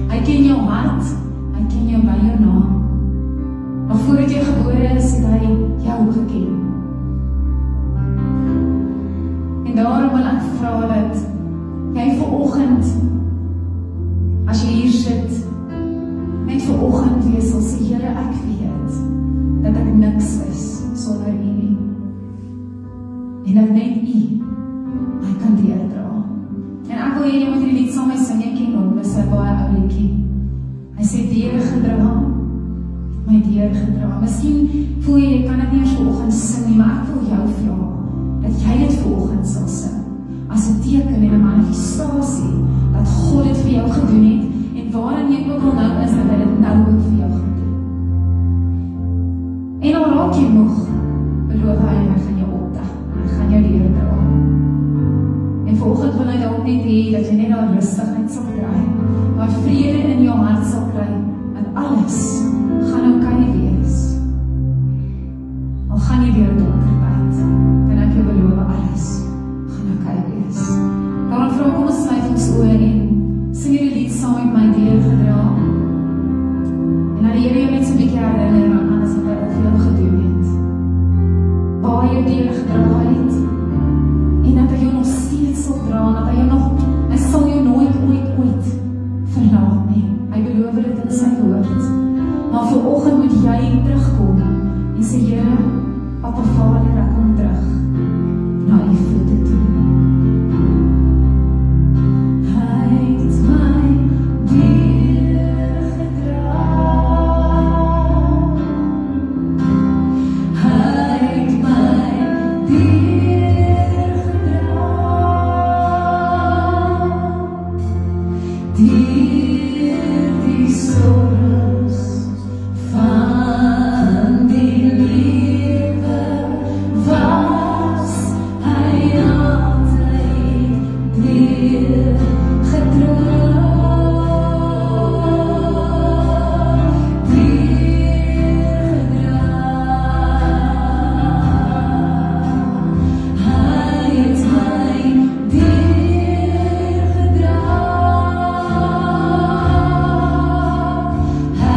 C: Hy ken jou hart, hy ken jou by jou naam. Maar voordat jy gebore is, het hy jou geken. En daarom wil ek vra dat jy vanoggend, as jy hier sit, net vanoggend weer sal sê, Here, ek weet dat ek niks is sonder U nie. En dat net U my kan deurdra. En ek wil hê jy moet hierdie lied saam met my sing, jy ken hom, dis 'n baie ou liedjie. Hy sê, deurgedra, my deurgedra. Miskien voel jy kan dit nie eers vanoggend sing nie, maar ek wil jou vra, dat jy dit vanoggend sal sing, as 'n teken en 'n manifestasie, dat God dit vir jou gedoen het, en waarin jy ook al nou is, dat hy dit nou ook vir jou gaan doen. En al raak jy moeg, beloof hy gaan jou opdag, hy gaan jou deurdra. En vanoggend wil hy dalk net hê, dat jy net daar rustigheid sal kry, maar vrede in jou hart sal kry, en alles gaan oukei wees. Al gaan jy deur donker tyd, kan ek jou beloof, alles gaan oukei wees. Daarom vra kom ons sluit ons oë en sing hierdie lied saam met my, deurgedra. En dat die Here jou net so 'n bietjie herinner aan alles wat hy al vir jou gedoen het. Waar jy deurgedra het, en dat hy jou nog steeds sal dra, dat hy sal jou nooit ooit verlaat nie. Hy beloof dit in sy woord. Maar vanoggend moet jy terugkom en sê, Here, Papa Vader, ek kom terug na U voete toe. Hy het my deurgedra. Hy het my deurgedra. Deur die sorges van die lewe was hy altyd deurgedra. Hy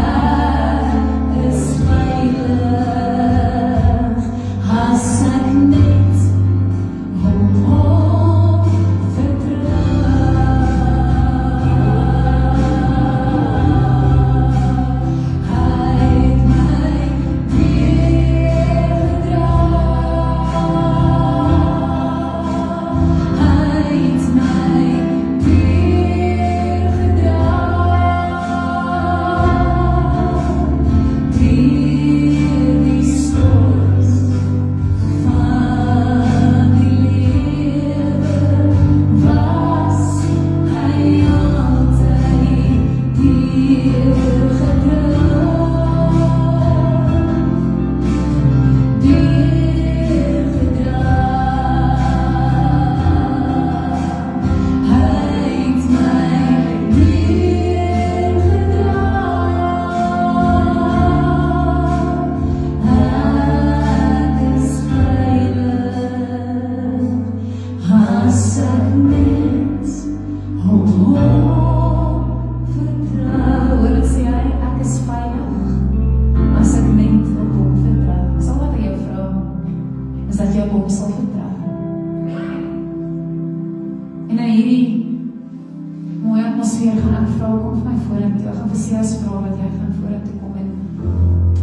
C: atmosfeer gaan ek vra, kom vir my vorentoe, ek gaan vir Sias vra dat jy gaan vorentoe kom en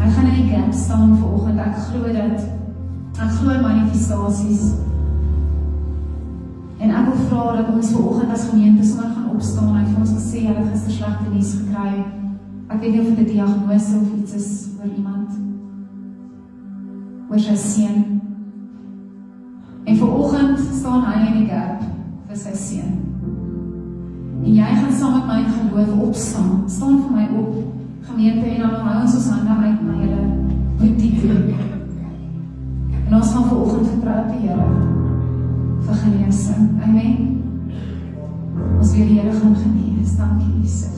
C: hy gaan in die gap staan vanoggend. Ek glo manifestasies en ek wil vra dat ons vanoggend as gemeente sommer gaan opstaan. Hy het vir ons gesê, hy het gister slegte nuus gekry. Ek weet nie of dit 'n diagnose of iets is oor iemand, oor sy seun. En vanoggend staan hy in die gap vir sy seun. En jy gaan saam met my in geloof opstaan. Staan vir my op, gemeente, en dan hou ons hande uit na julle boutique toe. En ons gaan vanoggend vertrou op die Here vir genesing. Amen. Ons wil die Here gaan genees. Dankie, Jesus.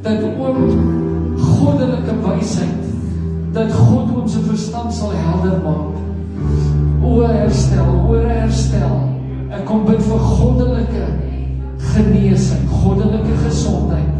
B: Dat goddelike wysheid, dat God ons verstand sal helder maak. O herstel. Ek kom bid vir goddelike genesing, goddelike gesondheid.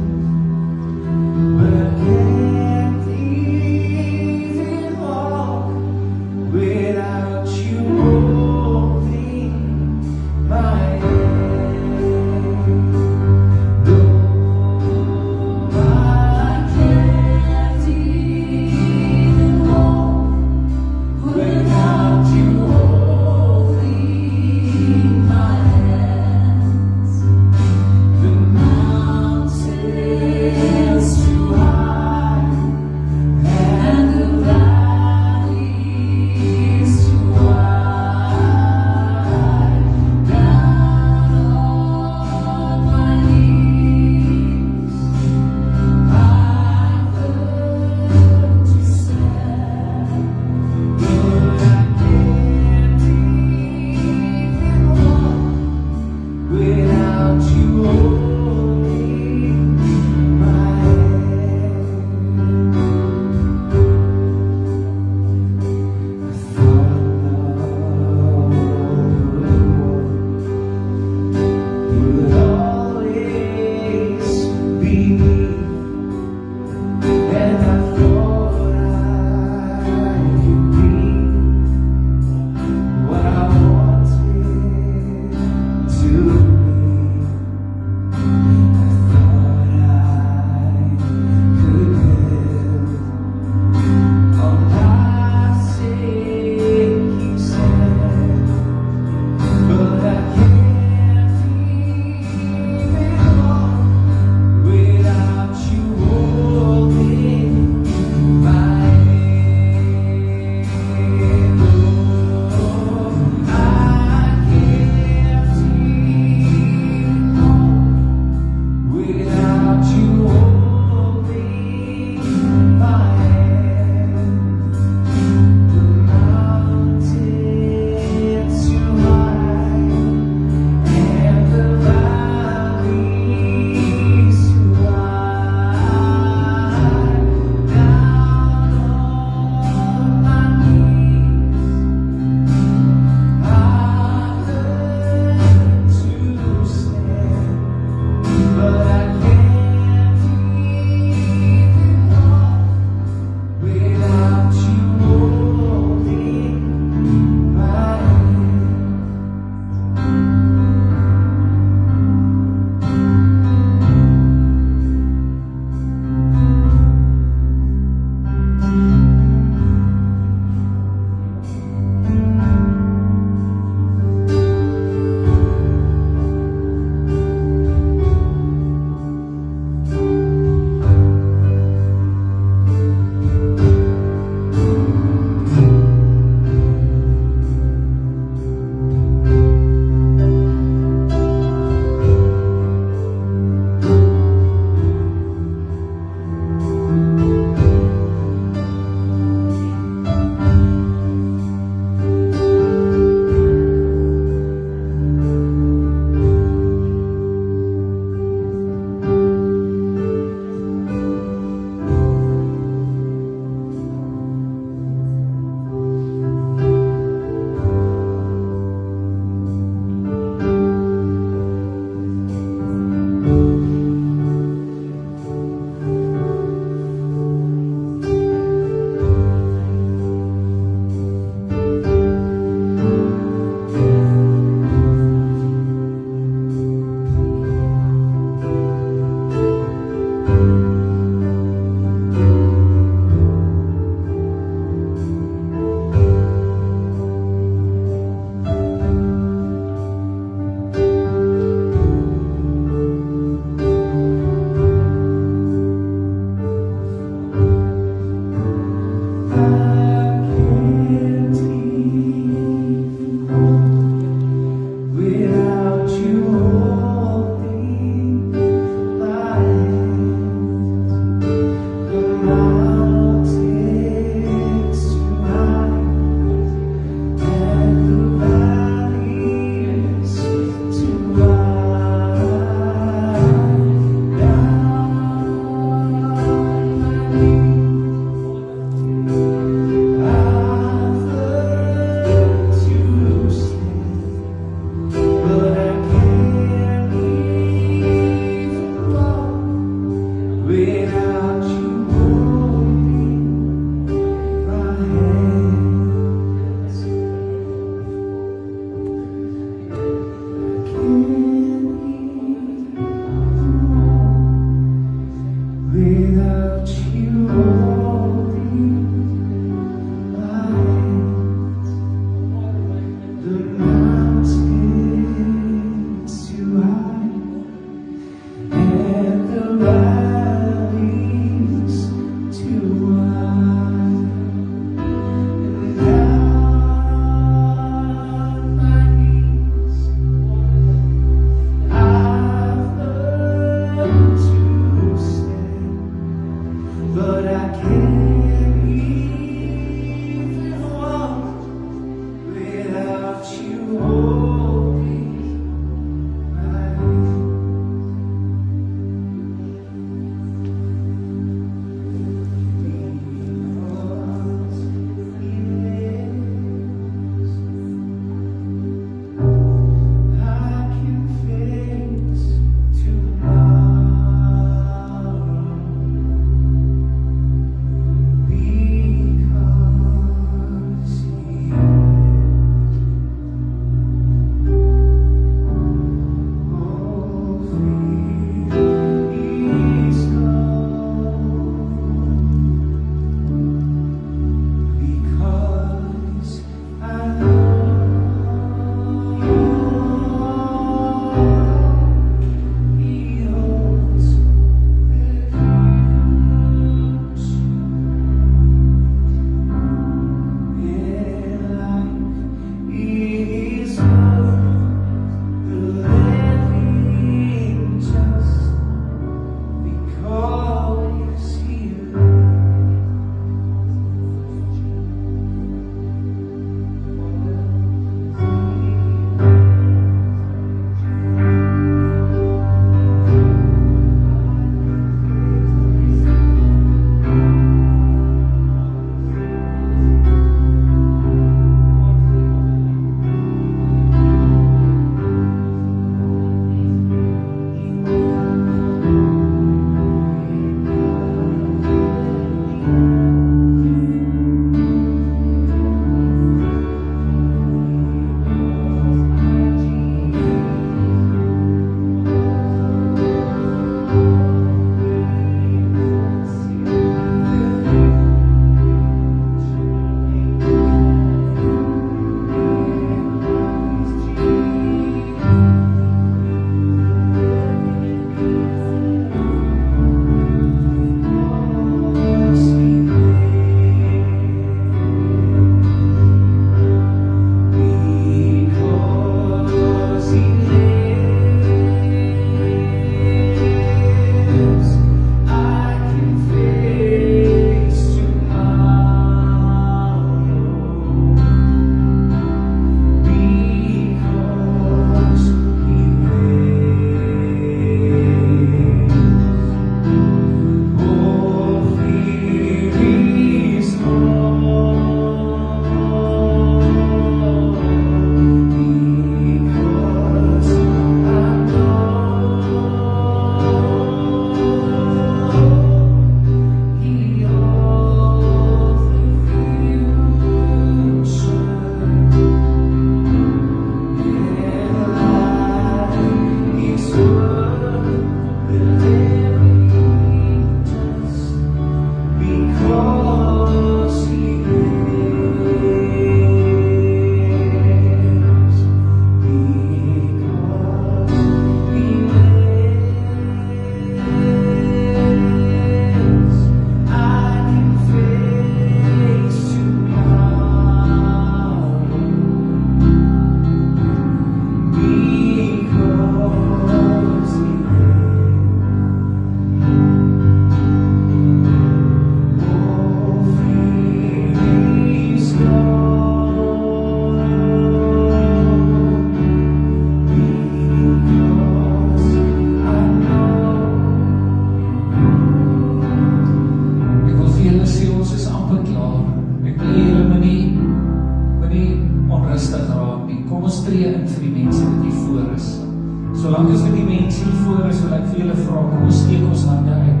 B: hulle vra, kom ons steek ons hande uit.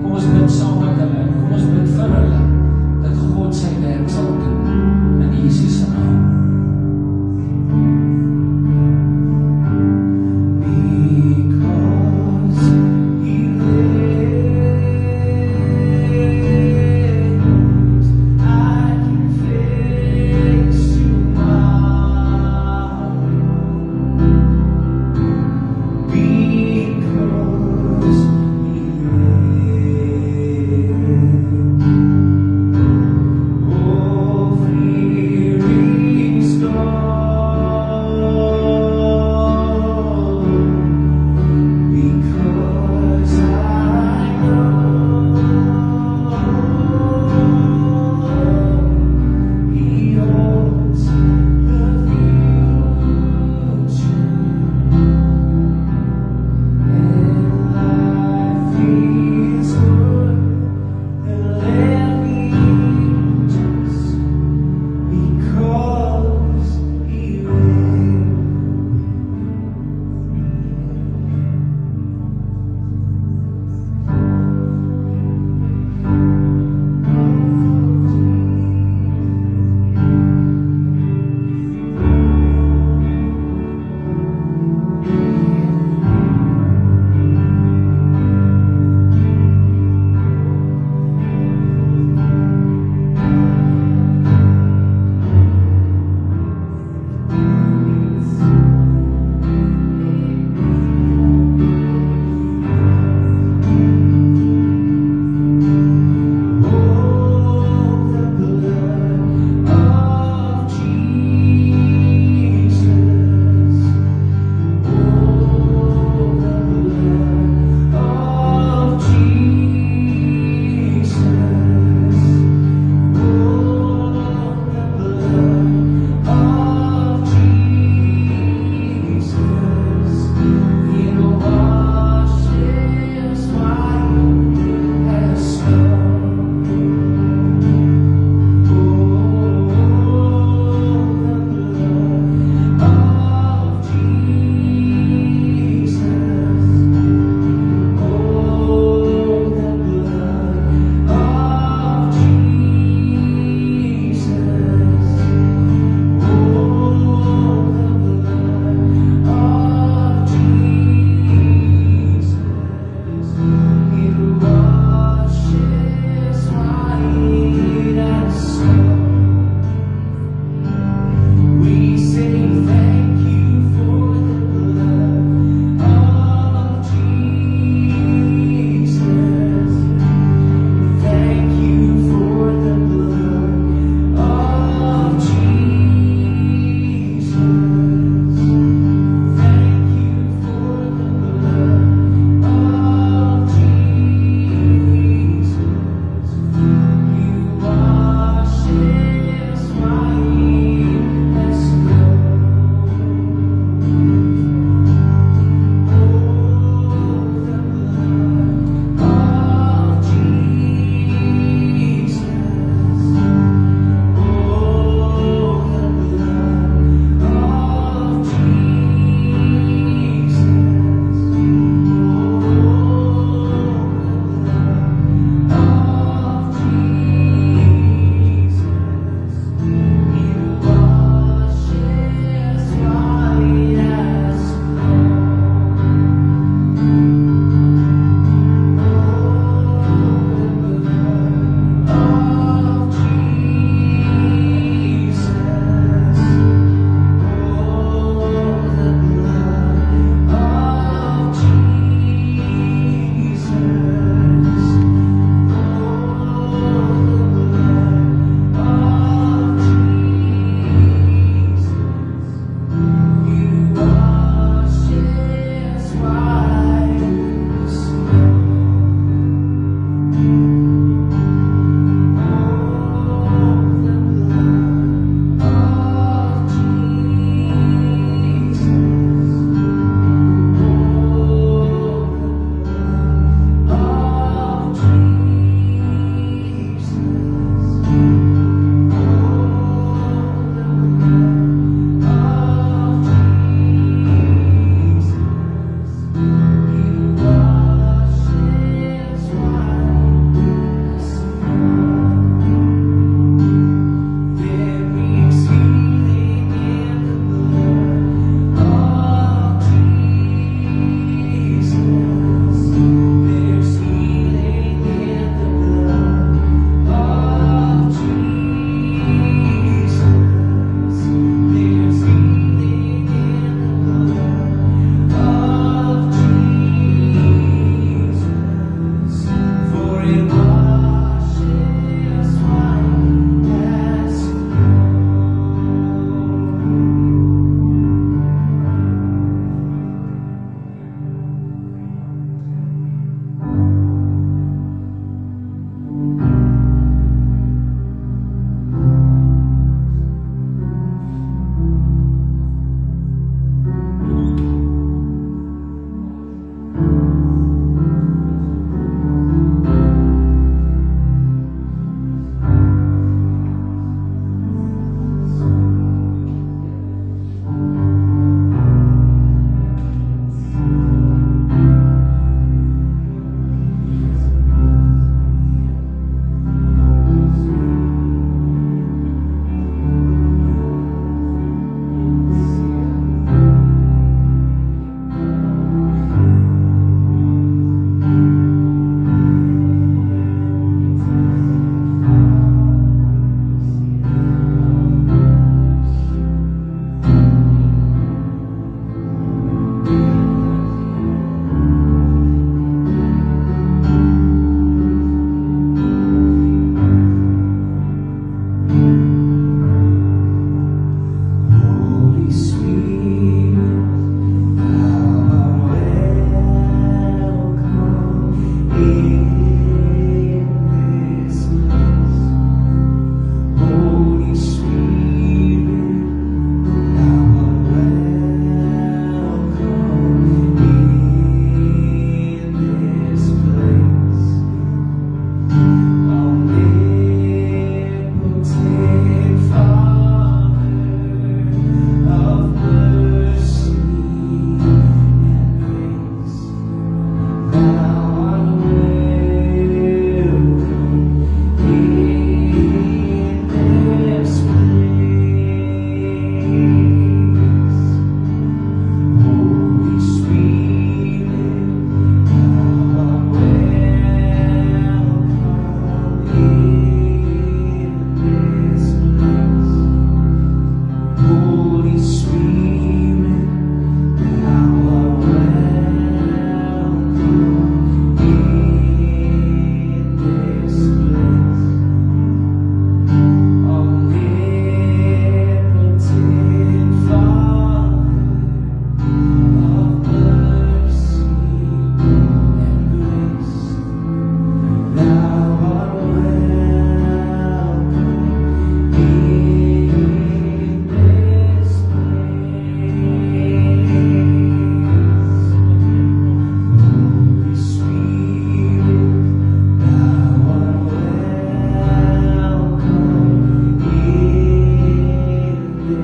B: Kom ons bid saam met hulle en kom ons bid vir hulle dat God sy werk sal doen in Jesus se naam.
D: Because He lives, I can face tomorrow. Because He lives.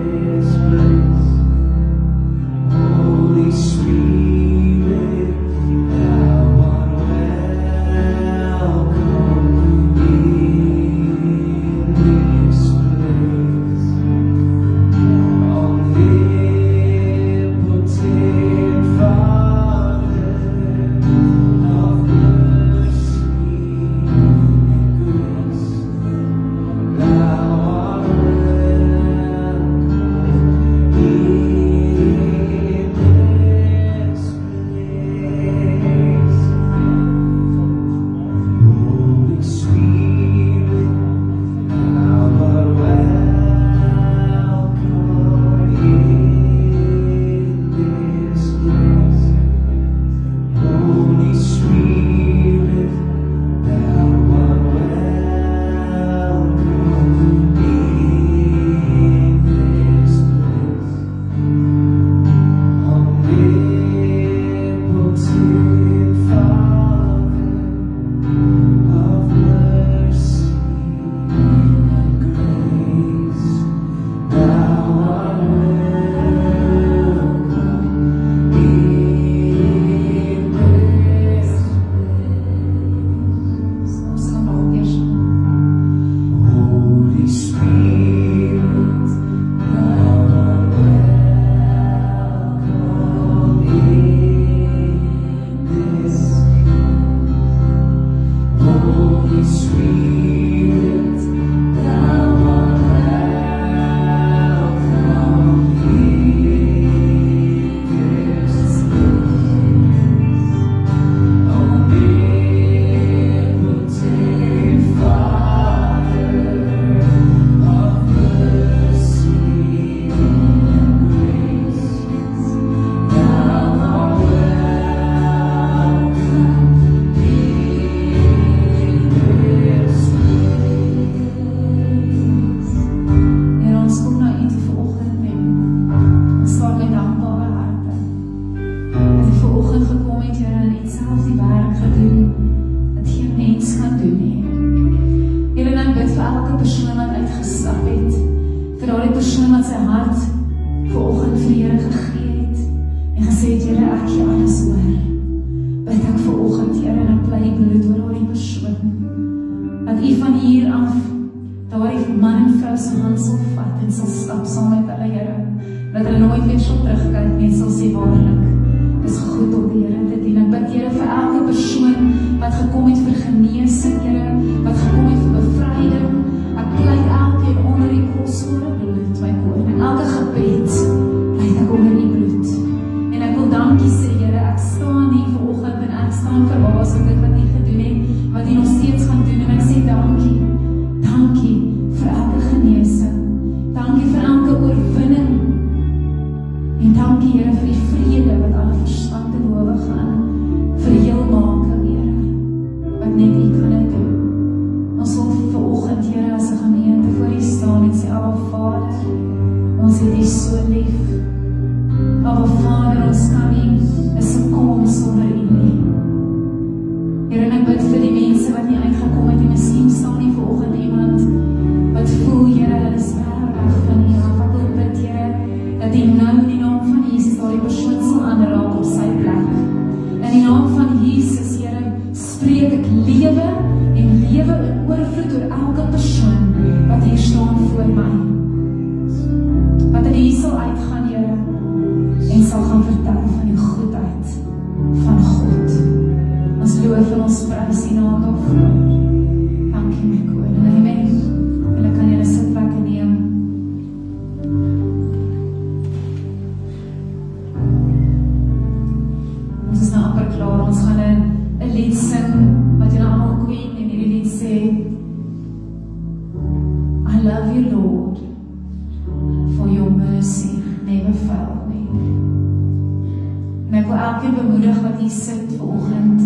D: this place. Holy Spirit, thou art welcome in this place. Omnipotent Father of mercy and grace, thou art welcome in this place. Holy Spirit, thou art welcome in this place. Holy Spirit, thou art welcome in this place. Omnipotent Father of mercy and grace, thou art welcome in this
C: Ons gaan nog 'n keer saam.
D: Holy Spirit, thou art welcome in this. Holy Spirit, thou art welcome in this Omnipotent Father of mercy and grace, thou art welcome in this place.
C: Here ons kom na U toe vanoggend en ons staan met dankbare harte. Dat U vanoggend gekom het, Here, en U het self die werk gedoen wat geen mens kan doen nie. Here, en ek bid vir elke persoon wat uitgestap het, vir daardie persoon wat sy hart vanoggend vir Here gegee het en gesê het, Here, ek gee alles oor. Bid ek vanoggend, Here, en ek pleit bloed oor daardie persoon. Dat U van hier af daardie man en vrou se hand sal vat en sal stap saam met hulle, Here. Dat hulle nooit weer sal terugkyk nie en sal sê, waarlik, dis goed om die Here te dien. Ek bid, Here, vir elke persoon wat gekom het vir genesing, Here, wat gekom het vir bevryding. Ek pleit elkeen onder die kosbare bloed, my koning. Elke gebed pleit ek onder die bloed. En ek wil dankie sê, Here, ek staan hier vanoggend en ek staan verbaas oor dit wat U gedoen het, wat U nog steeds gaan doen, en ek sê dankie. Dankie vir elke genesing. Dankie vir elke oorwinning. En dankie, Here, vir die vrede wat alle verstand te bowe gaan. Vir heelmaking, Here, wat net U kan doen. Ons wil vanoggend, Here, as 'n gemeente voor U staan en sê, Abba Vader, ons het U so lief. Abba Vader, ons kan nie 'n sekonde sonder U nie. Here, en ek bid vir die mense wat nie uitgekom het, en miskien staan nie vanoggend iemand wat voel, Here, hulle is ver weg van U af. Ek wil bid, Here, dat U nou in die naam van Jesus daardie persoon sal aanraak op sy plek. In die naam van Jesus, Here, spreek ek lewe en lewe in oorvloed oor elke persoon wat hier staan voor my. Wat hulle hier sal uitgaan, Here, en sal gaan vertel van die goedheid van God. Ons loof en ons prys U naam daarvoor. Dankie, my koning. Amen. Julle kan julle sitplekke neem. Ons is nou amper klaar. Ons gaan 'n lied sing wat julle almal ken, en hierdie lied sê, I love you, Lord, for your mercy never failed me. En ek wil elkeen bemoedig wat hier sit vanoggend,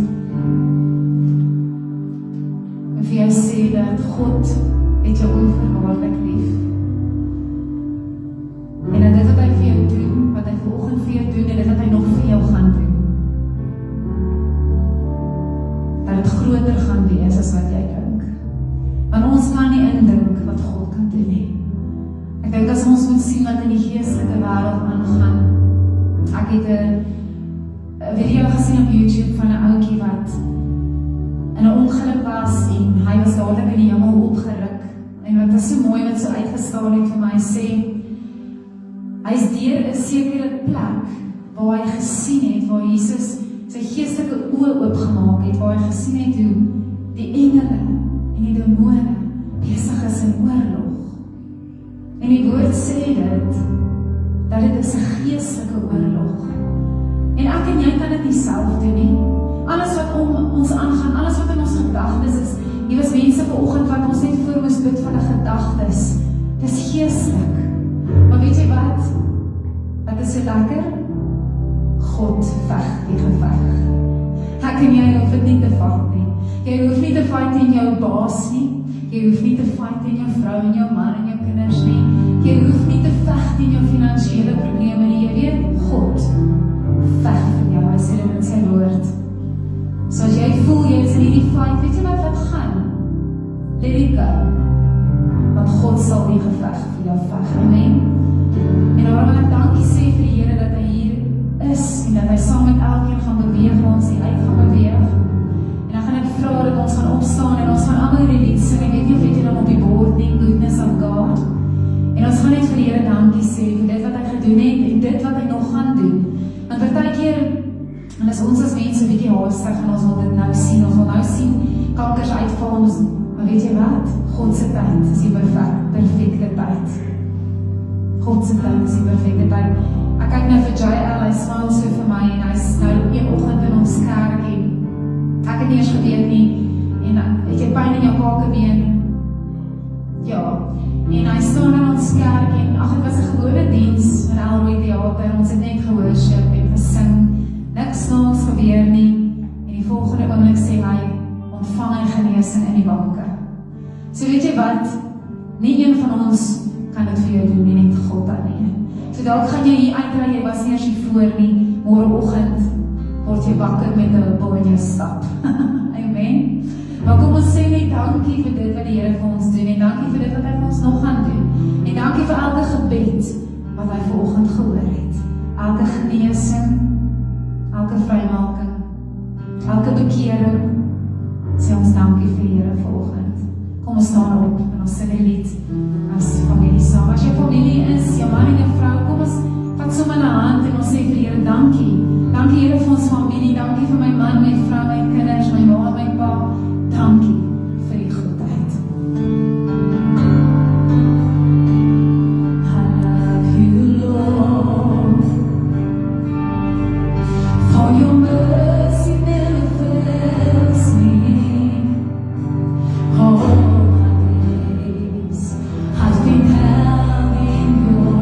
C: en vir jou sê dat God het jou onvoorwaardelik lief. En dat dit wat hy vir jou doen, wat hy vanoggend vir jou doen, en dit wat hy nog vir jou gaan doen, dat dit groter gaan wees as wat jy dink. Want ons kan nie indink wat God kan doen nie. Ek dink as ons moet sien wat in die die geestelike wêreld aangaan. Ek het 'n video gesien op YouTube van 'n ouetjie wat in 'n ongeluk was en hy was dadelik in die hemel opgeruk. En wat was so mooi wat so uitgestaan het vir my sê, hy is deur 'n sekere plek waar hy gesien het, waar Jesus sy geestelike oë oopgemaak het, waar hy gesien het hoe die engele en die demone besig is in oorlog. En die woord sê dit, dat dit is 'n geestelike oorlog. En ek en jy kan dit nie self doen nie. Alles wat om ons aangaan, alles wat in ons gedagtes is, hier was mense vanoggend wat ons net voor moes bid van 'n gedagtes. Dis geestelik. Maar weet jy wat? Wat is so lekker? God veg die geveg. Ek en jy hoef dit nie te vat nie. Jy hoef nie te fight teen jou baas nie. Jy hoef nie te fight teen jou vrou en jou man en jou kinders nie. Jy hoef nie te veg teen jou finansiële probleme nie. Jy weet, God veg vir jou, hy sê dit in sy woord. So as jy voel jy is in hierdie fight, weet jy wat gaan? Let it go. Want God sal die geveg vir jou veg. Amen. En daarom wil ek dankie sê vir die Here dat hy hier is en dat hy saam met elkeen gaan beweeg, waar ons die uit gaan beweeg. En dan gaan ek vra dat ons gaan opstaan en ons gaan almal hierdie lied sing. Ek weet nie of jy dit op die bord nie, Goodness of God. En ons gaan net vir die Here dankie sê vir dit wat hy gedoen het en dit wat hy nog gaan doen. Want partykeer, en as ons as mense 'n bietjie haastig en ons wil dit nou sien, ons wil nou sien kankers uitval, maar weet jy wat? God se tyd is die perfekte tyd. God se tyd is die perfekte tyd. Ek kyk nou vir JL, hy smile so vir my en hy's nou een oggend in ons kerk en ek het nie eers geweet nie en het jy pyn in jou kakebeen? Ja. En hy staan in ons kerk en ag, dit was 'n gewone diens in Elroy Theater. Ons het net gehoorship en gesing. Niks snaaks gebeur nie. En die volgende oomblik sê hy, ontvang hy genesing in die banke. So weet jy wat? Nie een van ons kan dit vir jou doen nie, net God alleen. So dalk gaan jy hier uitry, jy was nie eers hier voor nie, môreoggend word jy wakker met 'n huppel in jou stap. Amen. Maar kom ons sê net dankie vir dit wat die Here vir ons doen en dankie vir dit wat hy vir ons nog gaan doen. En dankie vir elke gebed wat hy vanoggend gehoor het. Elke genesing, elke vrymaking, elke bekering. Sê ons dankie vir die Here vanoggend. Kom ons staan op en ons sing 'n lied as familie saam. As jy familie is, jou man en jou vrou, kom ons vat sommer 'n hand en ons sê vir die Here dankie. Dankie Here vir ons familie, dankie vir my man, my vrou, my kinders, my ma, my pa. Dankie vir die goedheid. I love you, Lord, for your mercy never fails me. All my days I've been held in your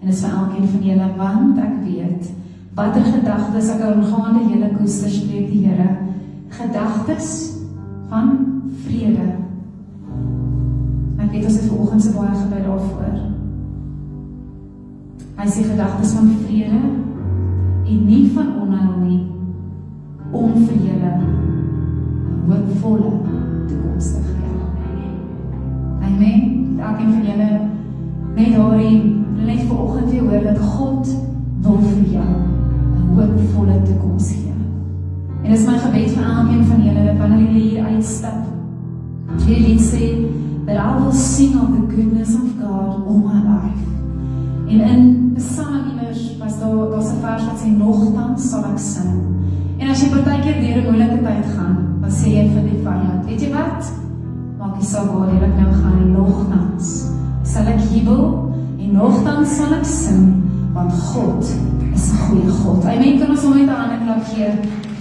C: dis vir elkeen van julle, want ek weet, watter gedagtes ek aangaande julle koester, spreek die Here, gedagtes van vrede. Ek weet ons het vanoggend so baie gebid daarvoor. Hy sê gedagtes van vrede en nie van onheil nie, om vir julle 'n hoopvolle toekoms te gee. Amen. Elkeen van julle net net vanoggend weer hoor dat God wil vir jou 'n hoopvolle toekoms gee. En dit is my gebed vir elkeen van julle dat wanneer julle hier uitstap, julle sê that I will sing of the goodness of God all my life. En in Psalm immers was daar's 'n vers wat sê nogtans sal ek sing. En as jy partykeer deur 'n moeilike tyd gaan, dan sê jy vir die vyand, weet jy wat? Maak nie saak waar ek nou gaan nie, nogtans sal ek jubel en nogtans sal ek sing, want God is 'n goeie God. Amen. Kan ons hom net 'n ander klap gee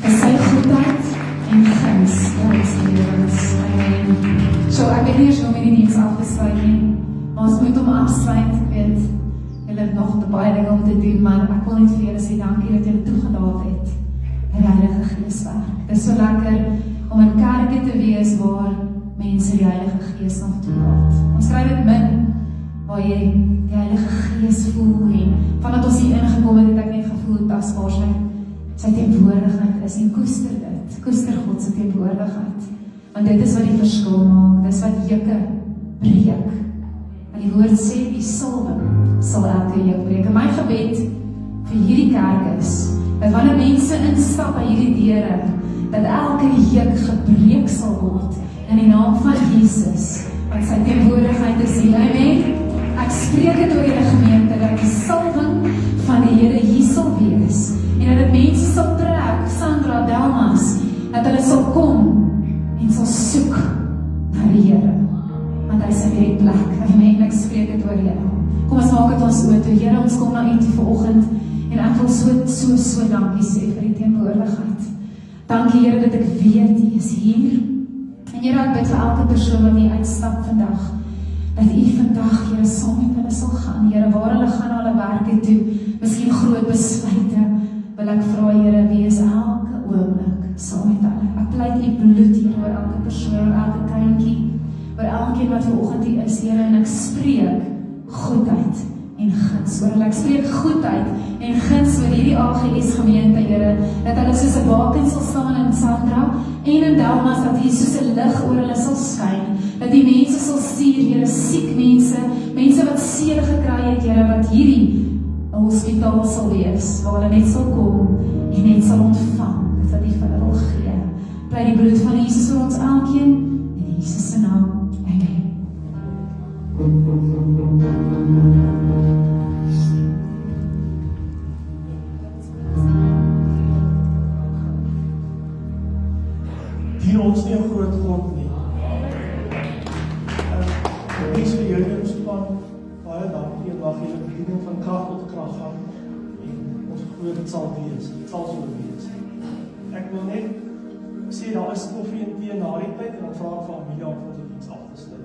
C: vir sy goedheid en guns in ons lewens. Amen. So ek weet nie eers hoe om hierdie diens afgesluit nie, maar ons moet hom afsluit. Ek weet, julle het nog baie dinge om te doen, maar ek wil net vir julle sê dankie dat julle toegelaat het. Die Heilige Gees werk. Dit is so lekker om in kerke te wees waar mense die Heilige Gees nog toelaat. Ons kry dit min waar jy die Heilige Gees voel en vandat ons hier ingekom het ek net gevoel dat waar sy teenwoordigheid is en koester dit. Koester God se teenwoordigheid. Want dit is wat die verskil maak. Dis wat jukke breek. En die woord sê die salwing sal elke juk breek. En my gebed vir hierdie kerk is dat wanneer mense instap by hierdie deure, dat elke juk gebreek sal word in die naam van Jesus, want sy teenwoordigheid is hier. Amen. Ek spreek dit oor julle gemeente dat die salwing van die Here hier sal wees en dat dit mense sal trek, Sandra, Delmas, dat hulle sal kom en sal soek na die Here, want hy is in hierdie plek. Amen. Ek spreek dit oor julle. Kom ons maak dit ons oor toe. Here, ons kom na U toe vanoggend en ek wil so dankie sê vir die teenwoordigheid. Dankie Here dat ek weet U is hier. En Here, ek bid vir elke persoon wat hier uitstap vandag, dat U vandag, Here, saam met hulle sal gaan. Here, waar hulle gaan na hulle werke toe, miskien groot besluite, wil ek vra, Here, wees elke oomblik saam met hulle. Ek pleit U bloed hier oor elke persoon, oor elke kindjie, oor elkeen wat vanoggend hier is, Here, en ek spreek goedheid en guns oor hulle. Ek spreek goedheid en guns oor hierdie AGS gemeente, Here, dat hulle soos 'n baken sal staan in Sandra en in Delmas, dat hier soos 'n lig oor hulle sal skyn, dat die mense sal stuur, Here, siek mense wat seer gekry het, Here, wat hierdie 'n hospitaal sal wees, waar hulle net sal kom en net sal ontvang, dit wat U vir hulle wil gee. Bly die bloed van Jesus oor ons elkeen, in Jesus se naam. Amen.
A: Dien ons nie 'n groot God nie. Ek is vir julle span baie dankie en mag julle bediening van krag tot krag gaan en ons glo dit sal wees. Dit sal so wees. Ek wil net sê daar is koffie en tee na die tyd en dan vra ek vir Amelia om vir die diens af te sluit.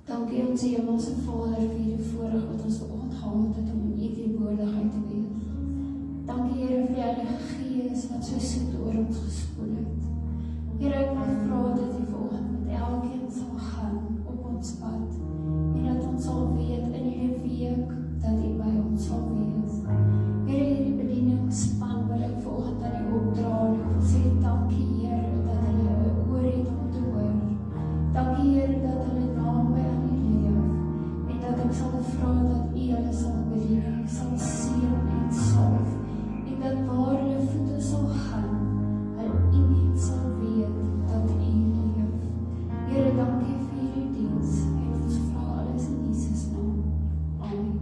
E: Dankie ons Hemelse Vader vir hierdie voorreg wat ons vanoggend gehad het om in U teenwoordigheid te wees. Dankie Here vir die Heilige Gees wat so soet oor ons gespoel het. Here, ek wil vra dat U vanoggend met elkeen sal gaan op ons pad en dat ons sal weet in hierdie week dat U by ons sal wees. Here, hierdie bedieningsspan wil ek vanoggend aan U opdra en ek wil sê dankie Here dat hulle 'n oor het om te hoor. Dankie Here dat hulle naby aan U leef en dat ek sal vra dat U hulle sal bedien, sal seën en salf en dat waar hulle voete sal gaan, hulle iemand sal weet dat U leef. Here, dankie vir hierdie diens en ons vra alles in Jesus naam. Amen.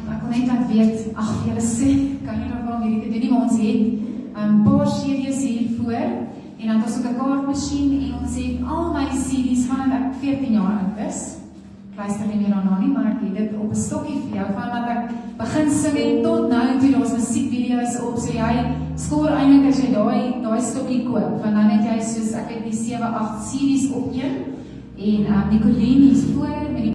C: Ek wil net laat weet, ag julle sê, kan nie nog waarom hierdie te doen nie, maar ons het 'n paar CD's hier voor en dan het ons ook 'n kaartmasjien en ons het al my CD's vanaf ek 14 jaar oud is. luister nie meer daarna nie, maar ek het dit op 'n stokkie vir jou, van wat ek begin sing het tot nou, toe daar's musiekvideo's op, so jy skoor eintlik as jy daai stokkie koop, want dan het jy soos, ek het die 7-8 series op een, en Nicoline is voor, met die